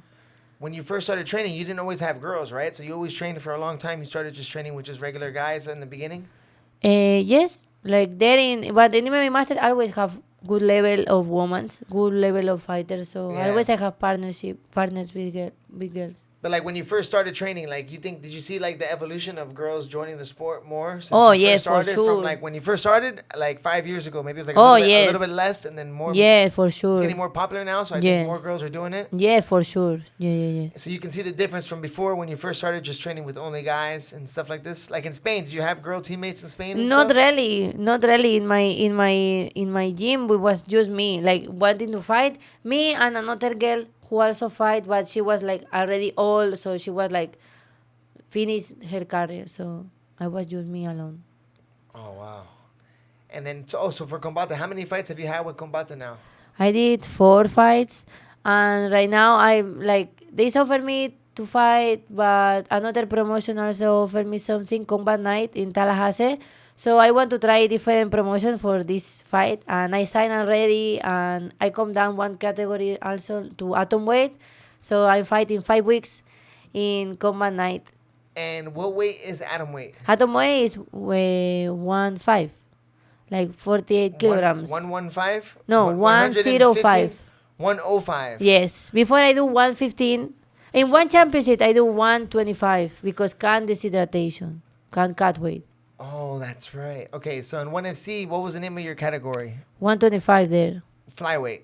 When you first started training, you didn't always have girls, right? So you always trained for a long time. You started just training with just regular guys in the beginning. yes, like there in but in MMA master I always have good level of women, good level of fighters. So Yeah. always I have partners with girls. But like when you first started training, like did you see like the evolution of girls joining the sport more? Since Oh, you yeah, first for started sure. From like when you first started, like 5 years ago, maybe it's like Oh, a yes. little bit less, and then more. Yeah, for It's sure. getting more popular now, so I Yes. think more girls are doing it. Yeah, for sure. Yeah. So you can see the difference from before when you first started just training with only guys and stuff like this. Like in Spain, did you have girl teammates in Spain? And Not stuff? really, not really. In my gym, it was just me, like wanting to fight. Me and another girl who also fight, but she was like already old, so she was like finished her career. So I was just me alone. Oh wow! And then so for Combate, how many fights have you had with Combate now? I did 4 fights, and right now I like they offered me to fight, but another promotion also offered me something combat night in Tallahassee. So I want to try different promotion for this fight, and I signed already, and I come down one category also to atom weight. So I'm fighting 5 weeks in combat night. And what weight is atom weight? Atom weight is 1.5, like 48 kilograms. 115? No, 105. 105. Yes, before I do 115. In one championship, I do 125 because can deshydratation, can cut weight. Oh, that's right. Okay, so in 1FC, what was the name of your category? 125 there. Flyweight.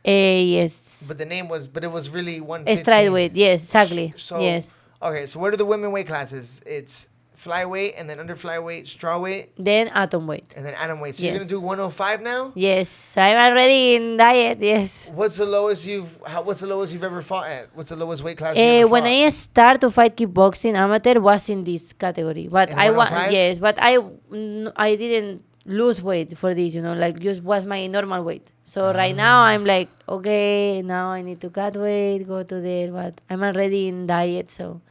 Yes. But it was really 115. Stride weight, yes, exactly. So, yes. Okay, so what are the women weight classes? It's flyweight and then under flyweight, straw weight, Then atom weight. and then atom weight. So Yes. you're going to do 105 now? Yes, I'm already in diet, yes. What's the lowest you've ever fought at? What's the lowest weight class you ever When fought? I start to fight kickboxing amateur was in this category, but In I 105? yes, but I didn't lose weight for this, you know, like just was my normal weight. So right now I'm like, okay, now I need to cut weight, go to there, but I'm already in diet, so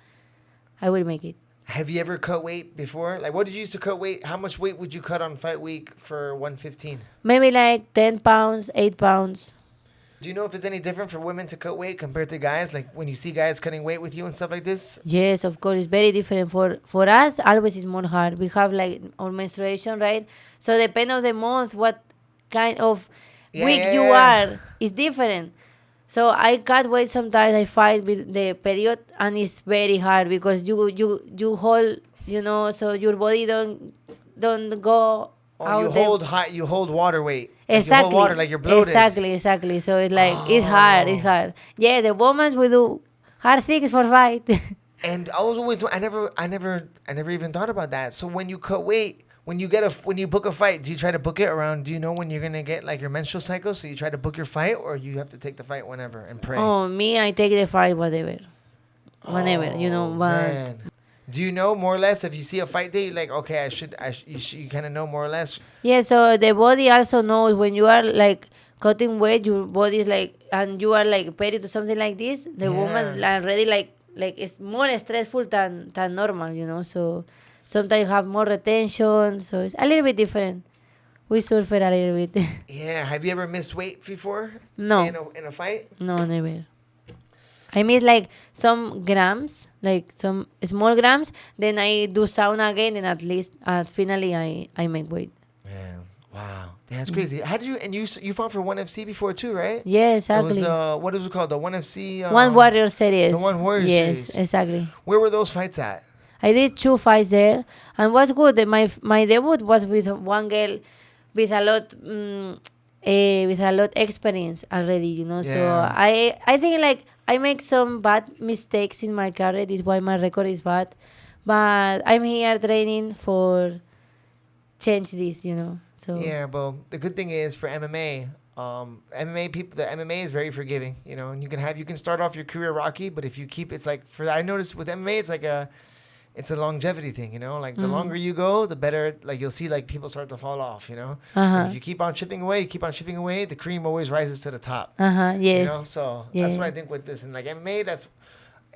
I will make it. Have you ever cut weight before? Like, what did you used to cut weight? How much weight would you cut on fight week for 115? Maybe like 10 pounds, 8 pounds. Do you know if it's any different for women to cut weight compared to guys? Like when you see guys cutting weight with you and stuff like this? Yes, of course, it's very different. For us, always is more hard. We have like our menstruation, right? So depending on the month, what kind of week you are is different. So I cut weight sometimes. I fight with the period, and it's very hard because you hold, you know, so your body don't go. Oh, out you the- hold hot. You hold water weight. Like you Exactly. hold water like you're bloated. Exactly. So it's like it's hard. It's hard. Yeah, the women will do hard things for fight. And I was always I never even thought about that. So when you cut weight, when you book a fight, do you try to book it around? Do you know when you're gonna get like your menstrual cycle? So you try to book your fight, or you have to take the fight whenever and pray. Oh, me, I take the fight whatever, whenever, you know. Oh, But man. Do you know more or less if you see a fight day, like okay, you kind of know more or less? yeah, so the body also knows when you are like cutting weight, your body is like, and you are like period to something like this. The woman Yeah. already like it's more stressful than normal, you know. So sometimes you have more retention, so it's a little bit different. We suffer a little bit. Yeah. Have you ever missed weight before? No. In a fight? No, never. I miss like some grams, like some small grams. Then I do sauna again, and at least finally I make weight. Yeah. Wow. That's crazy. How did you you fought for 1FC before too, right? Yeah, It exactly. was what is it called? The 1FC. One Warrior Series. the One Warrior yes, Series. exactly. Where were those fights at? I did 2 fights there, and was good. My debut was with one girl with a lot experience already, you know. So Yeah. I think like I make some bad mistakes in my career. This is why my record is bad, but I'm here training for change this, you know. So Yeah, well, the good thing is for MMA, MMA people, the MMA is very forgiving, you know, and you can start off your career rocky, but if you keep, it's like I noticed with MMA, it's like it's a longevity thing, you know. Like the longer you go, the better. Like you'll see, like people start to fall off, you know. Like, if you keep on chipping away, the cream always rises to the top. Yes. You know, so that's what I Yeah. think with this. And like MMA,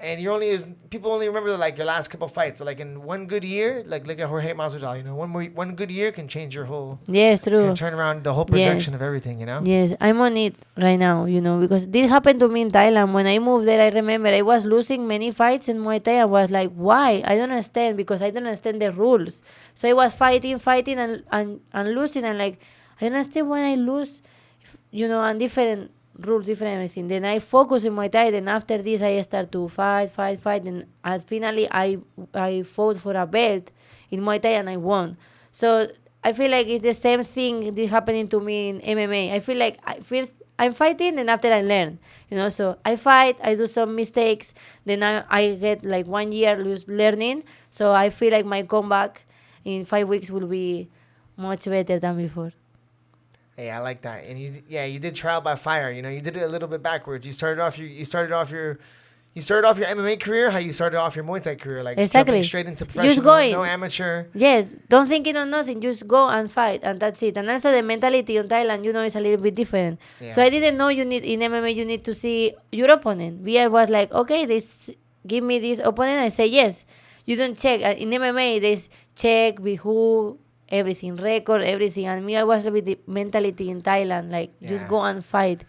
and you're only people only remember like your last couple fights. So like in one good year, like look at Jorge Masvidal, you know, one good year can change your whole, Yes, true. can turn around the whole projection Yes. of everything, you know. Yes, I'm on it right now, you know, because this happened to me in Thailand. When I moved there, I remember I was losing many fights in Muay Thai. I was like, why? I don't understand, because I don't understand the rules. So I was fighting, and losing. And like, I don't understand when I lose, you know, and different rules, different everything. Then I focus in Muay Thai. Then after this, I start to fight. And finally, I fought for a belt in Muay Thai and I won. So I feel like it's the same thing this happening to me in MMA. I feel like first I'm fighting and after I learn, you know. So I fight, I do some mistakes, then I get like 1 year learning. So I feel like my comeback in 5 weeks will be much better than before. Hey, I like that. And you did trial by fire. You know, you did it a little bit backwards. You started off your MMA career, how you started off your Muay Thai career, like Exactly. jumping straight into professional, Just going. no amateur. Yes, don't thinking on nothing. Just go and fight, and that's it. And also the mentality in Thailand, you know, is a little bit different. Yeah. So I didn't know in MMA you need to see your opponent. I was like, okay, give me this opponent. I say yes. You don't check. In MMA, there's check with who, everything, record, everything. And me, I was with the mentality in Thailand, like just Yeah. go and fight,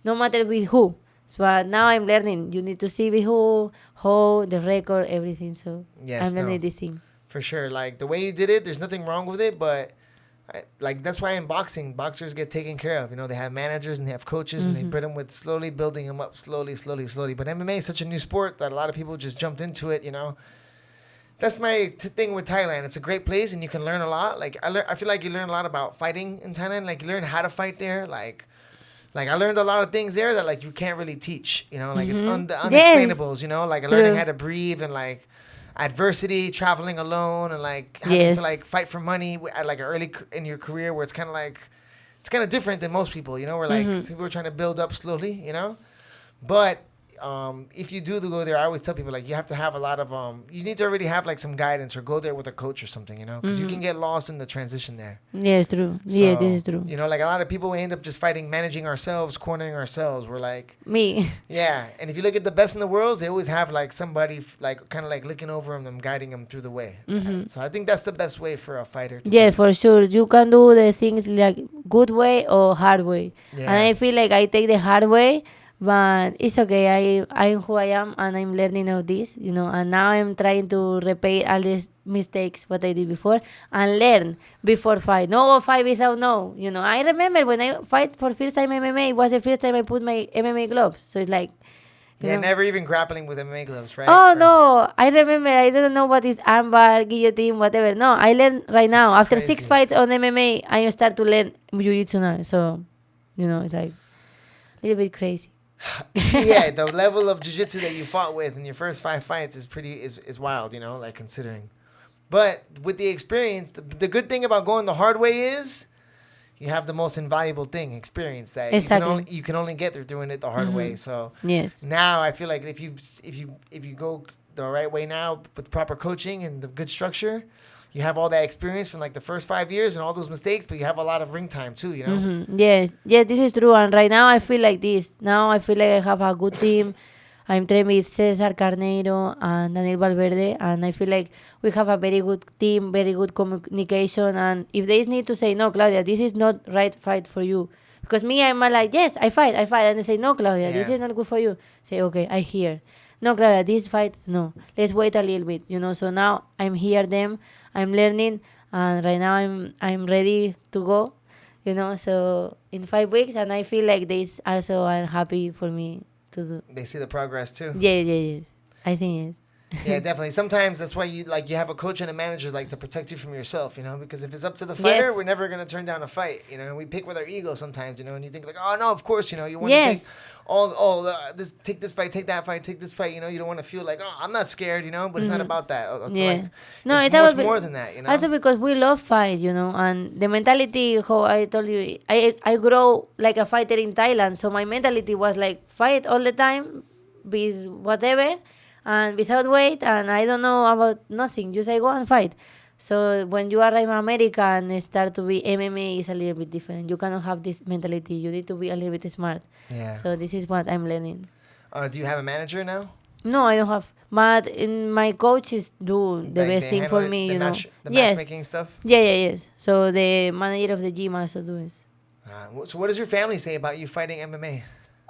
no matter with who. So now I'm learning. You need to see with who, how, the record, everything. So Yes, I'm learning no. this thing. For sure. Like the way you did it, there's nothing wrong with it, but like that's why in boxing, boxers get taken care of. You know, they have managers and they have coaches and they build them with slowly building them up slowly. But MMA is such a new sport that a lot of people just jumped into it, you know. That's my thing with Thailand. It's a great place and you can learn a lot. Like I feel like you learn a lot about fighting in Thailand. Like you learn how to fight there. Like I learned a lot of things there that like you can't really teach, you know, like it's the unexplainables, you know, like learning how to breathe and like adversity, traveling alone and like having to like fight for money at like early in your career where it's kind of different than most people, you know, we're like we're trying to build up slowly, you know, but if you do go there, I always tell people like you have to have a lot of you need to already have like some guidance or go there with a coach or something, you know, because you can get lost in the transition there. Yes, true. Yes, So, this is true. You know, like a lot of people end up just fighting, managing ourselves, cornering ourselves. We're like, Me. yeah. And if you look at the best in the world, they always have like somebody like kind of like looking over them, guiding them through the way. So I think that's the best way for a fighter. To Yes, do. for sure. You can do the things like good way or hard way. Yeah. And I feel like I take the hard way, but it's okay. I'm who I am and I'm learning of this, you know, and now I'm trying to repair all these mistakes what I did before and learn before fight. No go fight without know. You know, I remember when I fight for first time MMA, it was the first time I put my MMA gloves. So it's like you Yeah, know. never even grappling with MMA gloves, right? Oh Or- no! I remember I didn't know what is armbar, guillotine, whatever. No, I learned right now. That's After 6 crazy. fights on MMA, I start to learn jiu-jitsu now. So, you know, it's like a little bit crazy. yeah, the level of jiu-jitsu that you fought with in your first 5 fights is wild, you know, like considering. But with the experience, the good thing about going the hard way is you have the most invaluable thing, experience that Exactly. you can only get through doing it the hard way. So Yes. now I feel like if you go the right way now with proper coaching and the good structure, you have all that experience from like the first 5 years and all those mistakes, but you have a lot of ring time too, you know. Yes, this is true. And right now I feel like this. Now I feel like I have a good team. I'm training with Cesar Carneiro and Daniel Valverde, and I feel like we have a very good team, very good communication. And if they need to say, no, Claudia, this is not right fight for you. Because me, I'm like, yes, I fight. And they say, no, Claudia, this Yeah. is not good for you. Say, okay, I hear. No, Claudia, this fight, no. Let's wait a little bit, you know. So now I'm here, them. I'm learning, and right now I'm ready to go, you know. So in 5 weeks, and I feel like they also are happy for me to do. They see the progress too. Yes. I think yes. Yeah, definitely. Sometimes that's why you have a coach and a manager like to protect you from yourself, you know, because if it's up to the fighter, Yes. we're never gonna turn down a fight, you know. And we pick with our ego sometimes, you know, and you think like, oh no, of course, you know, you want to Yes. take take this fight, take that fight, take this fight, you know. You don't want to feel like, oh, I'm not scared, you know, but it's not about that. It's Yeah. like, No, it's it's much about more than that, you know. Also because we love fight, you know, and the mentality, how I told you, I grow like a fighter in Thailand, so my mentality was like fight all the time with whatever, and without weight, and I don't know about nothing. Just I go and fight. So when you arrive in America and start to be MMA is a little bit different. You cannot have this mentality. You need to be a little bit smart. Yeah. So this is what I'm learning. Do you have a manager now? No, I don't have. But my coaches do the Like, best they thing handle for it, me, the you know. the Yes. matchmaking stuff? Yes. So the manager of the gym also does. So what does your family say about you fighting MMA?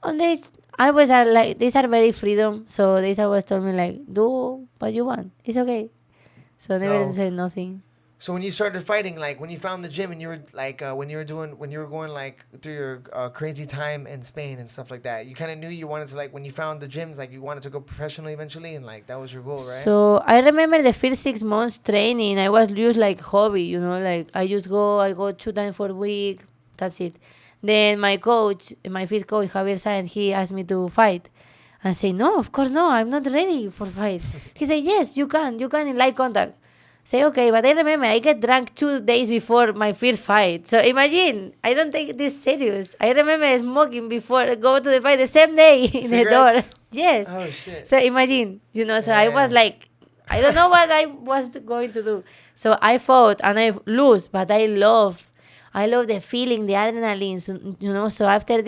On this, I was like, these are very freedom. So they always told me like, do what you want. It's okay. So never said nothing. So when you started fighting, like when you found the gym and you were like, when you were going like through your crazy time in Spain and stuff like that, you kind of knew you wanted to, like, when you found the gyms, like you wanted to go professionally eventually, and like that was your goal, right? So I remember the first 6 months training, I was just like hobby, you know, like I go 2 times for a week. That's it. Then my coach, my first coach, Javier Sáenz, he asked me to fight. I say, no, of course no, I'm not ready for fight. He said, yes, you can in light contact. Say, okay, but I remember I get drunk 2 days before my first fight. So imagine, I don't take this serious. I remember smoking before go to the fight the same day in the door. Cigarettes? Yes. Oh shit. So imagine, you know, so I was Yeah. like, I don't know what I was going to do. So I fought and I lose, but I love the feeling, the adrenaline, you know. So after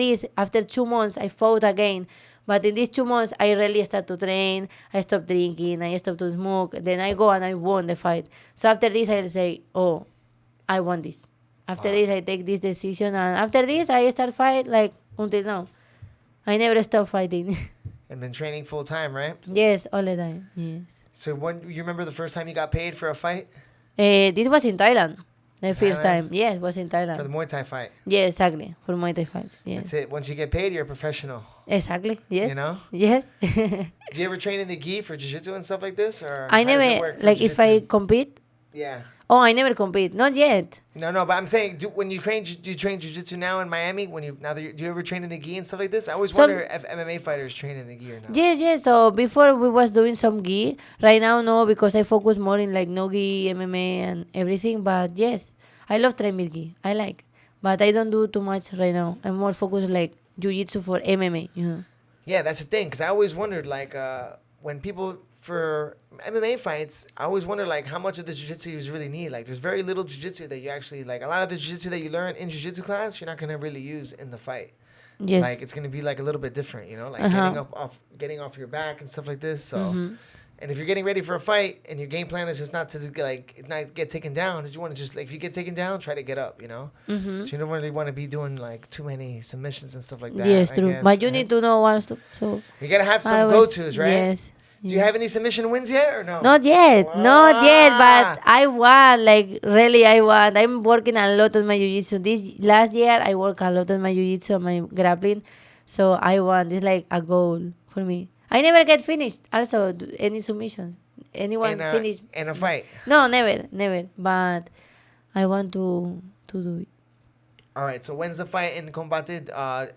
2 months, I fought again. But in these 2 months, I really started to train. I stopped drinking. I stopped to smoke. Then I go and I won the fight. So after this, I say, oh, I won this. After this, I take this decision. And after this, I start fight like until now. I never stop fighting. And been training full time, right? Yes, all the time. Yes. So when you remember the first time you got paid for a fight? This was in Thailand. The first Thailand? time. Yes, was in For the Thailand. Muay Thai fight. Yeah, exactly. For Muay Thai fights. Yes. That's it. Once you get paid, you're a professional. Exactly. Yes. You know? Yes. Do you ever train in the gi for jiu-jitsu and stuff like this? Or I how does it never, work for like, if I jiu-jitsu? compete. Yeah. Oh, I never compete. Not yet. No, but I'm saying, when you train, do you train jiu-jitsu now in Miami? Do you ever train in the gi and stuff like this? I always wonder if MMA fighters train in the gi or not. Yes. So before we was doing some gi. Right now, no, because I focus more in like no gi, MMA, and everything. But yes, I love training with gi. I like, but I don't do too much right now. I'm more focused like jiu-jitsu for MMA. You know. Yeah, that's the thing. Because I always wondered, like, when people for MMA fights, I always wonder like how much of the jiu-jitsu you really need. Like, there's very little jiu-jitsu that you actually like. A lot of the jiu-jitsu that you learn in jiu-jitsu class, you're not gonna really use in the fight. Yes. Like, it's gonna be like a little bit different, you know, like getting off your back and stuff like this. So, and if you're getting ready for a fight and your game plan is just not to not get taken down, you want to just like, if you get taken down, try to get up, you know. So you don't really want to be doing like too many submissions and stuff like that. Yes, I true. guess, But you right? need to know what to. So You gotta have I some was- go-tos, right? Yes. Do you have any submission wins yet or no? Not yet, Ah. but I want, like, really, I want. I'm working a lot on my jiu-jitsu. This last year, I worked a lot on my jiu-jitsu and my grappling. So I want, it's like a goal for me. I never get finished, also, any submissions. Anyone finish? In a fight. No, never. But I want to do it. All right, so when's the fight in Combate?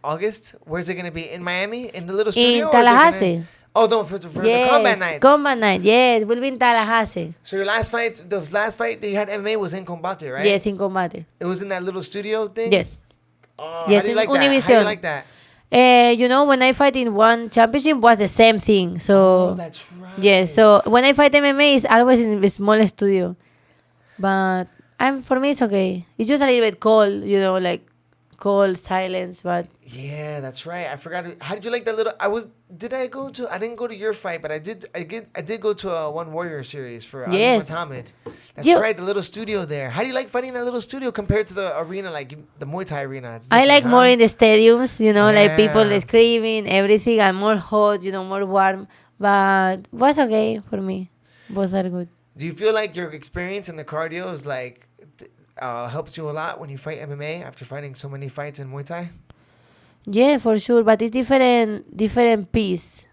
August? Where's it going to be? In Miami? In the little studio? In or they're Tallahassee. Oh, no, for the combat nights. Combat night, yes. We'll be in Tallahassee. So the last fight that you had MMA was in Combate, right? Yes, in Combate. It was in that little studio thing? Yes. Oh, Yes, how do you in like that? How do you Univision. like that? You know, when I fight in one championship was the same thing. So Oh, that's right. yes, so when I fight MMA, it's always in a small studio. But for me, it's okay. It's just a little bit cold, you know, like cold silence. But Yeah, that's right. I forgot. How did you like that little? I didn't go to your fight, but I did go to a One Warrior series for Yes. Muhammad. That's You- right, the little studio there. How do you like fighting in that little studio compared to the arena, like the Muay Thai arena? It's I different, like huh? more in the stadiums, you know, like people Yeah. screaming, everything, and more hot, you know, more warm. But was okay for me. Both are good. Do you feel like your experience in the cardio is like helps you a lot when you fight MMA after fighting so many fights in Muay Thai? Yeah, for sure. But it's different pace.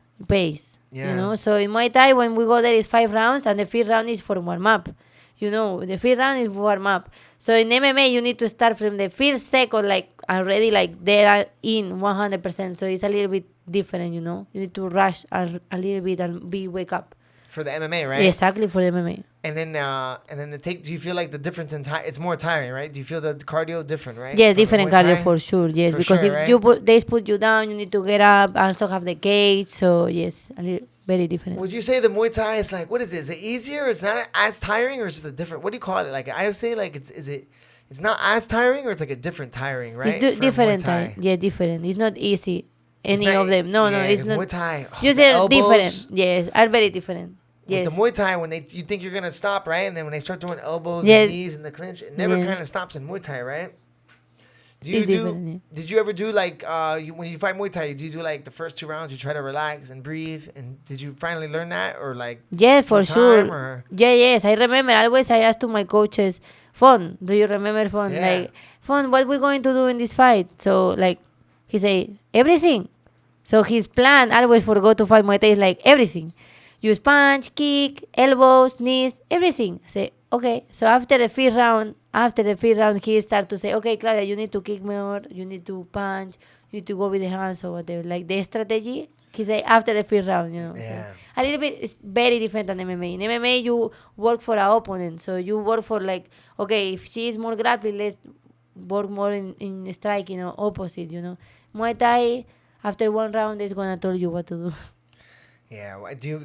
Yeah. You know, so in Muay Thai, when we go there, it's 5 rounds, and the fifth round is for warm up. You know, the fifth round is warm up. So in MMA, you need to start from the first second, like already, like there in 100%. So it's a little bit different, you know. You need to rush a little bit and wake up. For the MMA, right? Exactly for the MMA. And then do you feel like the difference in time? It's more tiring, right? Do you feel the cardio different, right? Yes, From the different Muay cardio Thai? for sure. Yes, For because sure, if right? they put you down, you need to get up. Also have the cage. So yes, a little very different. Would you say the Muay Thai is like, what is it? Is it easier? It's not as tiring, or it's just a different? What do you call it? Like I would say, like it's not as tiring, or it's like a different tiring, right? It's for different Muay Thai. time. Yeah, different. It's not easy. It's Any not- of them. No, yeah, it's 'cause not. Muay Thai. You the say elbows, different. Yes, are very different. With Yes. the Muay Thai, when you think you're gonna stop, right, and then when they start doing elbows Yes. and knees and the clinch, it never Yeah. kind of stops in Muay Thai, right? It's different, yeah. Did you ever do like when you fight Muay Thai? Did you do like the first 2 rounds? You try to relax and breathe, and did you finally learn that, or like? Yeah, for through sure. time, or- Yes. I remember always I asked to my coaches, Fon, do you remember Fon? Yeah. Like, Fon, what we going to do in this fight? So like, he say everything. So his plan always for go to fight Muay Thai is like everything. Use punch, kick, elbows, knees, everything. Say, okay. So after the fifth round, he start to say, okay, Claudia, you need to kick more, you need to punch, you need to go with the hands or whatever. Like the strategy, he say after the fifth round, you know. Yeah. So a little bit, it's very different than MMA. In MMA, you work for an opponent. So you work for like, okay, if she is more grappling, let's work more in striking or opposite, you know. Muay Thai, after 1 round, is going to tell you what to do. Yeah.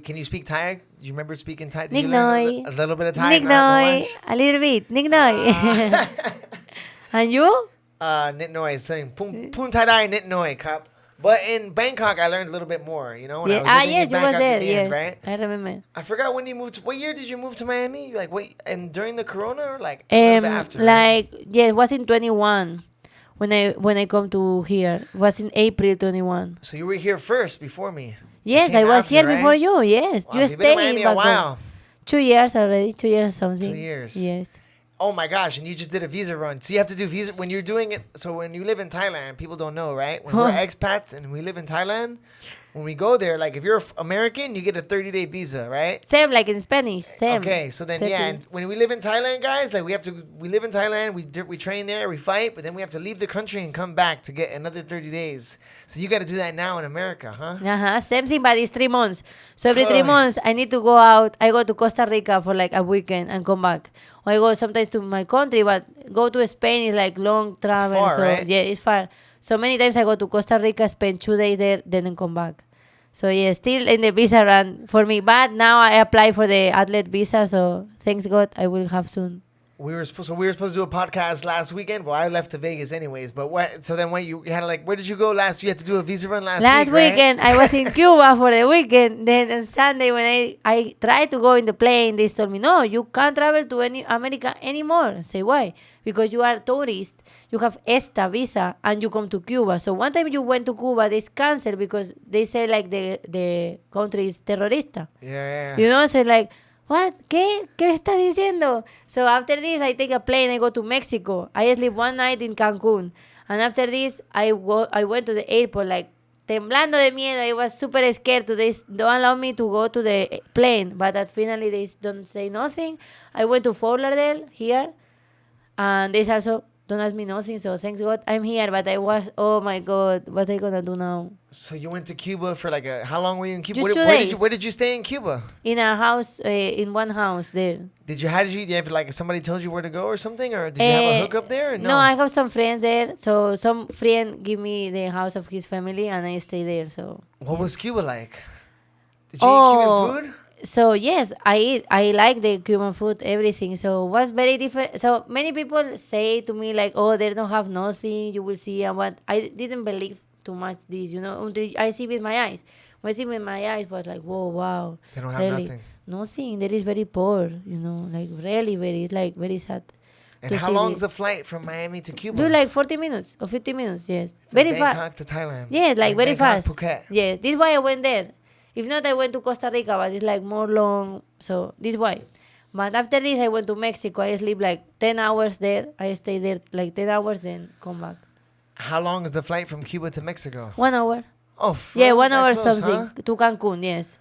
Can you speak Thai? Do you remember speaking Thai? Did Nick you learn Noi. a little bit of Thai? Nick Not Noi, much? a little bit. Nick Noi. And you? Nit Noi saying Pun Thai Dai Nit Noi Cup. But in Bangkok, I learned a little bit more. You know, when I was living Yes, in you was Bangkok, there. Indian, Yes, right? I remember. I forgot when you moved. What year did you move to Miami? Like, wait, and during the Corona, or like a little bit after? Right? Like, yeah, it was in 21 when I come to here. It was in April 21. So you were here first before me. Yes, came I was after, here right? before you. Yes, Wow, you so you've been in stayed Miami in a Bangkok. while. 2 years already. 2 years or something. 2 years. Yes. Oh my gosh! And you just did a visa run. So you have to do visa when you're doing it. So when you live in Thailand, people don't know, right? When we're expats and we live in Thailand, when we go there, like if you're American, you get a 30-day visa, right? Same like in Spanish. Same. Okay, so then 30. yeah, and when we live in Thailand, guys, like we live in Thailand, we train there, we fight, but then we have to leave the country and come back to get another 30 days. So you got to do that now in America, huh? Same thing, but it's 3 months. So every 3 Ugh. months, I need to go out. I go to Costa Rica for like a weekend and come back. Or I go sometimes to my country, but go to Spain is like long travel. far, so right? yeah, it's far. So many times I go to Costa Rica, spend 2 days there, then I come back. So yeah, still in the visa run for me. But now I apply for the athlete visa. So thanks God, I will have soon. We were supposed to do a podcast last weekend. Well, I left to Vegas anyways. But what? So then when you had like, where did you go last? You had to do a visa run last week, right? Weekend, I was in Cuba for the weekend. Then on Sunday, when I tried to go in the plane, they told me, no, you can't travel to any America anymore. I say, why? Because you are a tourist. You have ESTA visa and you come to Cuba. So one time you went to Cuba, they canceled because they say like the country is terrorista. Yeah. You know, so like, what? ¿Qué estás diciendo? So after this, I take a plane. I go to Mexico. I sleep 1 night in Cancun. And after this, I went to the airport like temblando de miedo. I was super scared. They don't allow me to go to the plane. But finally, they don't say nothing. I went to Fort Lauderdale here. And they also don't ask me nothing. So thanks God, I'm here. But I was, oh my God, what am I going to do now? So you went to Cuba for like how long were you in Cuba? Just 2 Where days. where did you stay in Cuba? In a house, in one house there. How did you have like somebody told you where to go or something, or did you have a hookup there? Or no? No, I have some friends there. So some friend give me the house of his family and I stay there. So What was Cuba like? Did you eat Cuban food? So yes, I like the Cuban food, everything. So it was very different. So many people say to me like, oh, they don't have nothing. You will see. And what I didn't believe too much this, you know, until I see with my eyes. When I see with my eyes, was like, whoa, wow. They don't have really, nothing. Nothing. That is very poor, you know, like really very, like very sad. And to how see long's this. the flight from Miami to Cuba? Do like 40 minutes or 50 minutes, yes. It's very like fast. Bangkok to Thailand. Yes, like very Bangkok, fast. Phuket. Yes, this is why I went there. If not, I went to Costa Rica, but it's like more long. So this is why. But after this, I went to Mexico. I sleep like 10 hours there. I stay there like 10 hours, then come back. How long is the flight from Cuba to Mexico? 1 hour. Oh, Yeah, real 1 that hour close, something huh? to Cancun. Yes.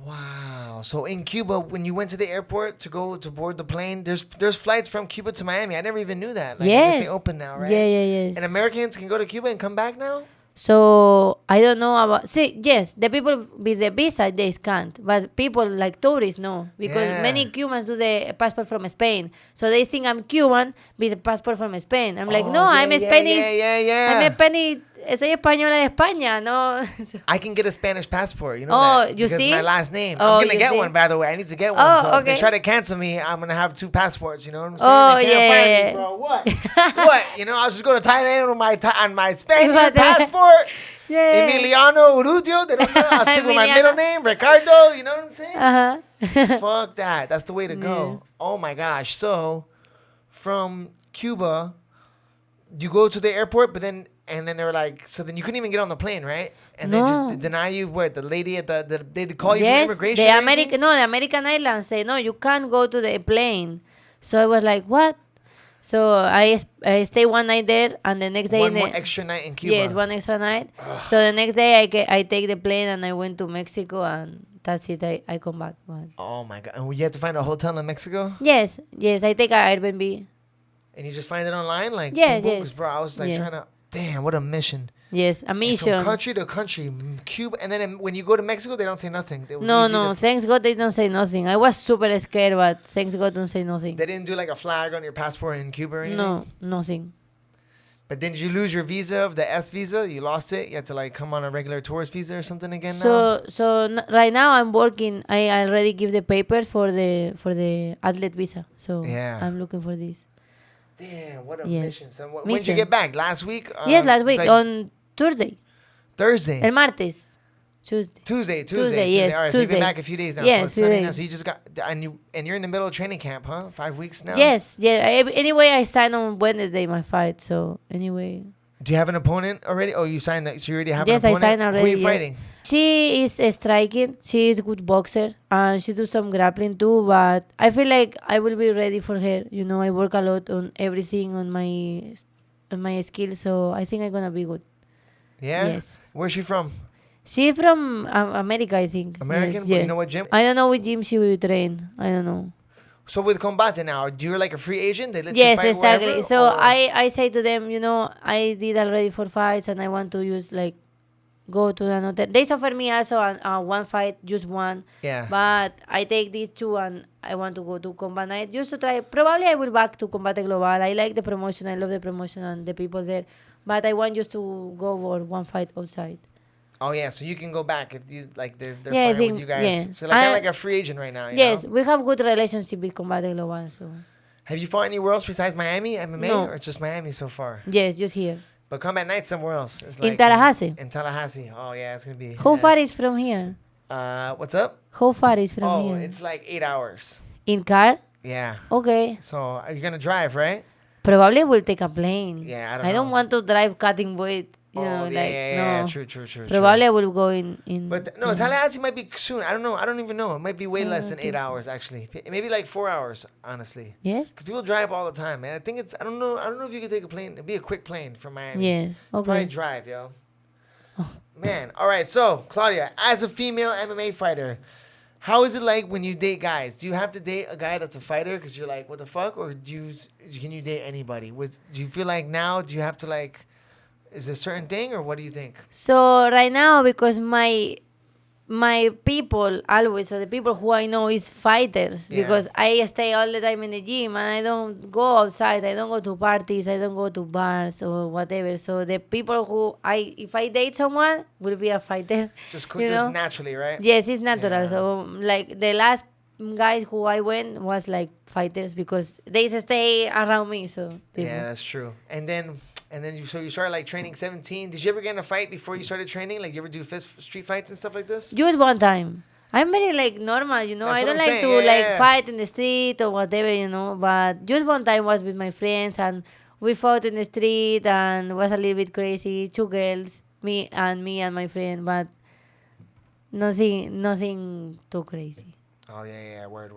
Wow. So in Cuba, when you went to the airport to go to board the plane, there's flights from Cuba to Miami. I never even knew that. Like, I guess Yes. they open now, right? Yes. And Americans can go to Cuba and come back now? So I don't know about. See, yes, the people with the visa they can't, but people like tourists no, because Yeah. many Cubans do the passport from Spain, so they think I'm Cuban with a passport from Spain. I'm like, Oh, no, yeah, I'm a yeah, Spanish. yeah. I'm a Spanish soy española de España, no. I can get a Spanish passport. You know Oh, that? you because see? my last name. Oh, I'm gonna you get see? one, by the way. I need to get one. Oh, so if they okay. try to cancel me, I'm gonna have 2 passports. You know what I'm saying? Oh, they can't find yeah. me, bro. What? what? You know, I'll just go to Thailand with my Spanish But, passport. Yeah. Emiliano Urrutia. They don't know. I'll stick with my Emiliano. middle name, Ricardo. You know what I'm saying? Uh-huh. Fuck that. That's the way to go. Oh my gosh. So, from Cuba, you go to the airport, but then they were like, so then you couldn't even get on the plane, right? And they No. just deny you. What, the lady at they call you Yes, from immigration? the or anything? American Airlines say no, you can't go to the plane. So I was like, what? So I stay one night there, and the next day One more extra night in Cuba. Yes, one extra night. So the next day I take the plane and I went to Mexico, and that's it. I come back. But Oh my god! And you had to find a hotel in Mexico, yes, I take an Airbnb. and you just find it online, like Yes, boom, boom, yes. 'cause, bro. I was like Yeah. trying to. Damn, what a mission! Yes, a And mission. from country to country, Cuba, and then when you go to Mexico, they don't say nothing. It was No, easy no. Thanks God they don't say nothing. I was super scared, but thanks God don't say nothing. They didn't do like a flag on your passport in Cuba or anything. No, nothing. But then did you lose your visa of the S visa? You lost it. You had to like come on a regular tourist visa or something again now. Right now I'm working. I already give the papers for the athlete visa. So Yeah. I'm looking for this. Damn, what a Yes. mission. So when did you Mission. get back? Last week? Yes, last week like on Thursday. Thursday. El martes. Tuesday. Tuesday. Yes, All right, so you've been Tuesday. back a few days now. Yes, so it's few Sunday now. days. So you just got and you're in the middle of training camp, huh? 5 weeks now. Yes, Anyway, I signed on Wednesday my fight. So anyway. Do you have an opponent already? Oh, you signed that. So you already have Yes, an I opponent. signed Who already. are you yes. fighting? She is striking. She is a good boxer, and she do some grappling too. But I feel like I will be ready for her. You know, I work a lot on everything on my skills, so I think I'm gonna be good. Yeah. Yes. Where's she from? She from America, I think. American. Yes, Well, yes. you know what gym? I don't know which gym she will train. I don't know. So with Combate now, you're like a free agent. They let Yes, you fight exactly. wherever, So or- I say to them, you know, I did already 4 fights, and I want to use like go to another. They offer me also one fight, just one. Yeah. But I take these 2, and I want to go to Combat Night just to try. Probably I will back to Combate Global. I like the promotion. I love the promotion and the people there. But I want just to go for one fight outside. Oh yeah, so you can go back if you like they're Yeah, I fighting with think- you guys. yeah. So like, like a free agent right now. You Yes, know? we have good relationship with Combate Global. So Have you fought anywhere else besides Miami MMA No. or just Miami so far? yes, just here. But Combat Night somewhere else. It's In Tallahassee. In Tallahassee. Oh yeah, it's gonna be. How yeah, far it's- is from here? What's up? How far is from Oh, here? it's like 8 hours. In car? Yeah. Okay. So you're gonna drive, right? Probably will take a plane. Yeah, I don't I don't know. want to drive cutting weight. You know, yeah, like yeah, no. True, true, true. Probably I will go in. But no, Tallahassee might be soon. I don't know. I don't even know. It might be way less than okay. 8 hours actually. Maybe like 4 hours, honestly. Yes. Because people drive all the time, man. I think it's. I don't know. I don't know if you could take a plane. It'd be a quick plane from Miami. Yes. Probably Okay. drive, yo. Man, all right. So Claudia, as a female MMA fighter, how is it like when you date guys? Do you have to date a guy that's a fighter because you're like, what the fuck, or can you date anybody? Do you feel like now? Do you have to like? Is it a certain thing, or what do you think? So right now, because my people always, so the people who I know is fighters, Yeah. because I stay all the time in the gym and I don't go outside. I don't go to parties. I don't go to bars or whatever. So the people who if I date someone, will be a fighter. Just you know? naturally, right? Yes, it's natural. Yeah. So like the last guys who I went was like fighters because they stay around me. So Yeah, that's true. And then you started like training 17. Did you ever get in a fight before you started training? Like you ever do street fights and stuff like this? just one time. I'm very like normal, you know. That's I what don't I'm like saying, to yeah, like yeah. fight in the street or whatever, you know. But just one time was with my friends and we fought in the street and it was a little bit crazy. 2 girls, me and my friend, but nothing too crazy. Oh yeah. Word.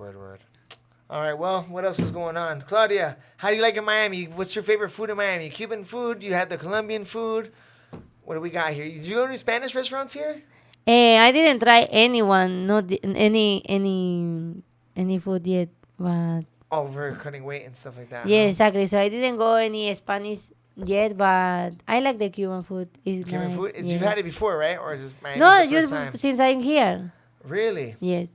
All right. Well, what else is going on, Claudia? How do you like in Miami? What's your favorite food in Miami? Cuban food? You had the Colombian food. What do we got here? Did you go to any Spanish restaurants here? I didn't try any food yet, but Oh, for cutting weight and stuff like that. yeah, huh? exactly. So I didn't go any Spanish yet, but I like the Cuban food. It's Cuban nice. food? Yeah. You've had it before, right? Or just Miami No, the first just time? since I'm here. Really? Yes.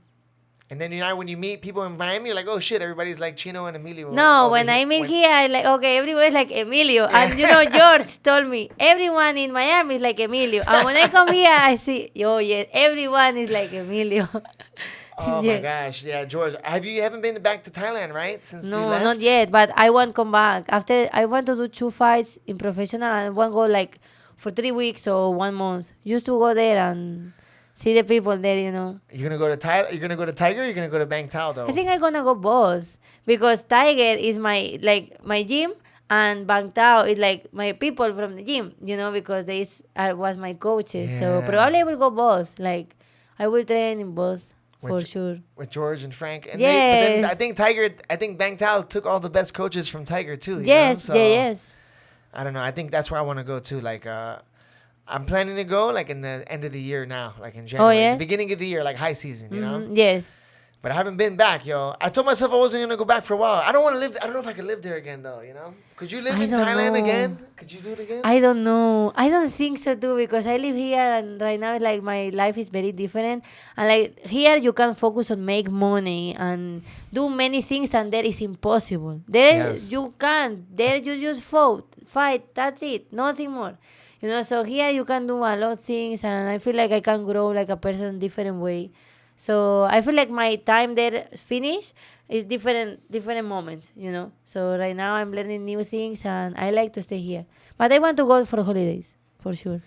And then when you meet people in Miami, you're like, oh shit, everybody's like Chino and Emilio. No, when I meet here, I like, okay, everybody's like Emilio. Yeah. And George told me, everyone in Miami is like Emilio. And when I come here, I see, yes, everyone is like Emilio. Oh Yeah. my gosh, yeah, George. You haven't been back to Thailand, right? Since you No, left? not yet, but I want to come back. After, I want to do 2 fights in professional and I want to go like for 3 weeks or 1 month. Just to go there and see the people there, You're gonna go to Thailand. You're gonna go to Tiger. Or you're gonna go to Bang Tao though. I think I'm gonna go both because Tiger is my gym and Bang Tao is like my people from the gym, because they was my coaches. So Yeah. probably I will go both. Like I will train in both for sure. With George and Frank. And Yes. but then I think Bang Tao took all the best coaches from Tiger too. Yes, So, yes. I don't know. I think that's where I want to go too. Like, I'm planning to go like in the end of the year now, like in January, yeah? the beginning of the year, like high season, you know. Yes. But I haven't been back, yo. I told myself I wasn't gonna go back for a while. I don't want to live. I don't know if I could live there again, though. Could you live I in don't Thailand know. again? Could you do it again? I don't know. I don't think so too because I live here and right now like my life is very different. And like here you can focus on make money and do many things and there is impossible. There Yes. you can't. There you just fight. That's it. Nothing more. So here you can do a lot of things and I feel like I can grow like a person different way. So I feel like my time there finished is different moments, So right now I'm learning new things and I like to stay here. But I want to go for holidays, for sure.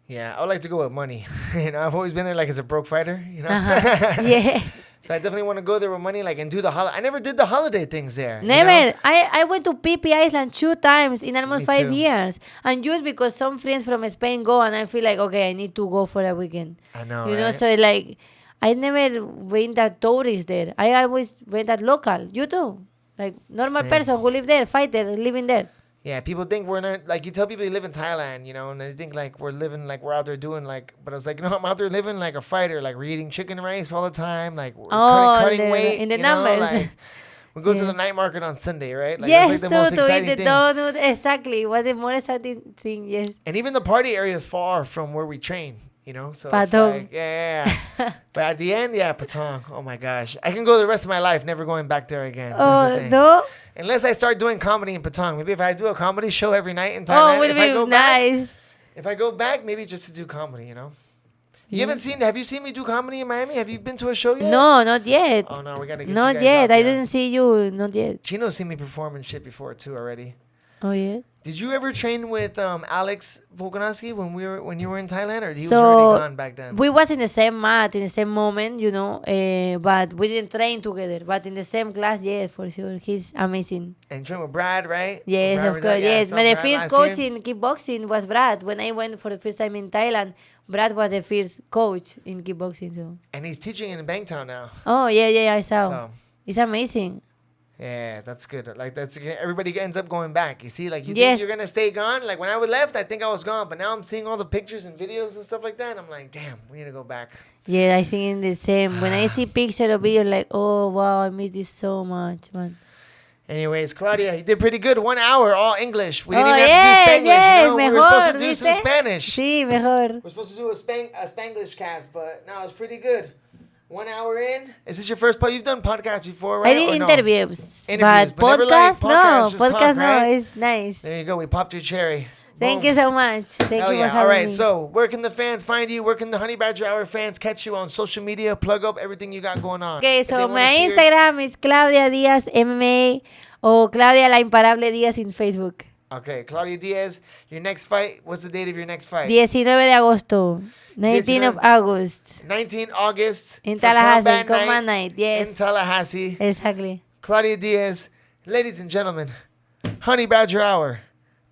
Yeah, I would like to go with money. I've always been there like as a broke fighter. Uh-huh. Yeah. So I definitely want to go there with money, like and do the holiday. I never did the holiday things there. Never. I went to PP Island 2 times in almost Me 5 too. years. And just because some friends from Spain go and I feel like, okay, I need to go for a weekend. I know. You know, right? so like, I never went at tourist there. I always went at local. You too. Like, normal Same. person who live there, fighter, living there. Yeah, people think we're not like you tell people you live in Thailand, and they think like we're living like we're out there doing like. But I was like, no, I'm out there living like a fighter. Like we're eating chicken and rice all the time. Like we're cutting weight in the you know, numbers. Like, we go to Yeah. the night market on Sunday, right? Like, Yes, that's like the most to eat exciting the thing. donut. Exactly. It was the more exciting thing, yes. And even the party area is far from where we train, So it's Patong. like, yeah. But at the end, yeah, Patong. Oh my gosh, I can go the rest of my life never going back there again. That's the Oh, thing. no? Unless I start doing comedy in Patong. Maybe if I do a comedy show every night in Oh, Thailand, would if I be go back, nice. if I go back, maybe just to do comedy, Have you seen me do comedy in Miami? Have you been to a show yet? No, not yet. Oh no, we gotta get you Not guys yet. out I there. didn't see you. Not yet. Chino's seen me perform and shit before too already. Oh, yeah? Did you ever train with Alex Volkanovski when you were in Thailand, or he was So, already gone back then? We was in the same mat, in the same moment, but we didn't train together. But in the same class, yeah, for sure. He's amazing. And train with Brad, right? Yes, Brad of was course, out- yeah, I yes. saw My the Brad first last coach year. in kickboxing was Brad. When I went for the first time in Thailand, Brad was the first coach in kickboxing. So. And he's teaching in Bangtown now. Oh, yeah, I saw. So It's amazing. yeah, that's good. Like everybody ends up going back. You see, like you Yes. think you're gonna stay gone. Like when I left, I think I was gone, but now I'm seeing all the pictures and videos and stuff like that. And I'm like, damn, we need to go back. Yeah, I think in the same. When I see picture of video, like, oh, wow, I miss this so much, man. Anyways, Claudia, you did pretty good. 1 hour, all English. We didn't Oh, even have to do Spanglish. yes, we were mejor, supposed to do some ¿viste? Spanish. Sí, mejor. We're supposed to do a Spanglish cast, but no, it's pretty good. 1 hour in. Is this your first podcast? You've done podcasts before, right? I did Or no? interviews, Interviews, but but never like podcast, no. podcasts, just Podcast, talk, no. right? It's nice. There you go. We popped your cherry. Thank Boom. you so much. Thank Hell you for yeah. having All right. me. So, where can the fans find you? Where can the Honey Badger Hour fans catch you on social media? Plug up everything you got going on. Okay, If they so wanna my see your- Instagram is Claudia Diaz MMA or Claudia La Imparable Diaz in Facebook. Okay, Claudia Diaz. Your next fight. What's the date of your next fight? 19 de agosto. 19 of 19 August. 19 August. In for Tallahassee, Combat Combat Night. Yes. In Tallahassee. Exactly. Claudia Diaz. Ladies and gentlemen, Honey Badger Hour.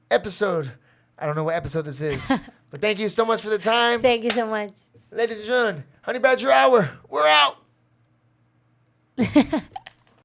Episode. I don't know what episode this is. But thank you so much for the time. Thank you so much. Ladies and gentlemen, Honey Badger Hour. We're out.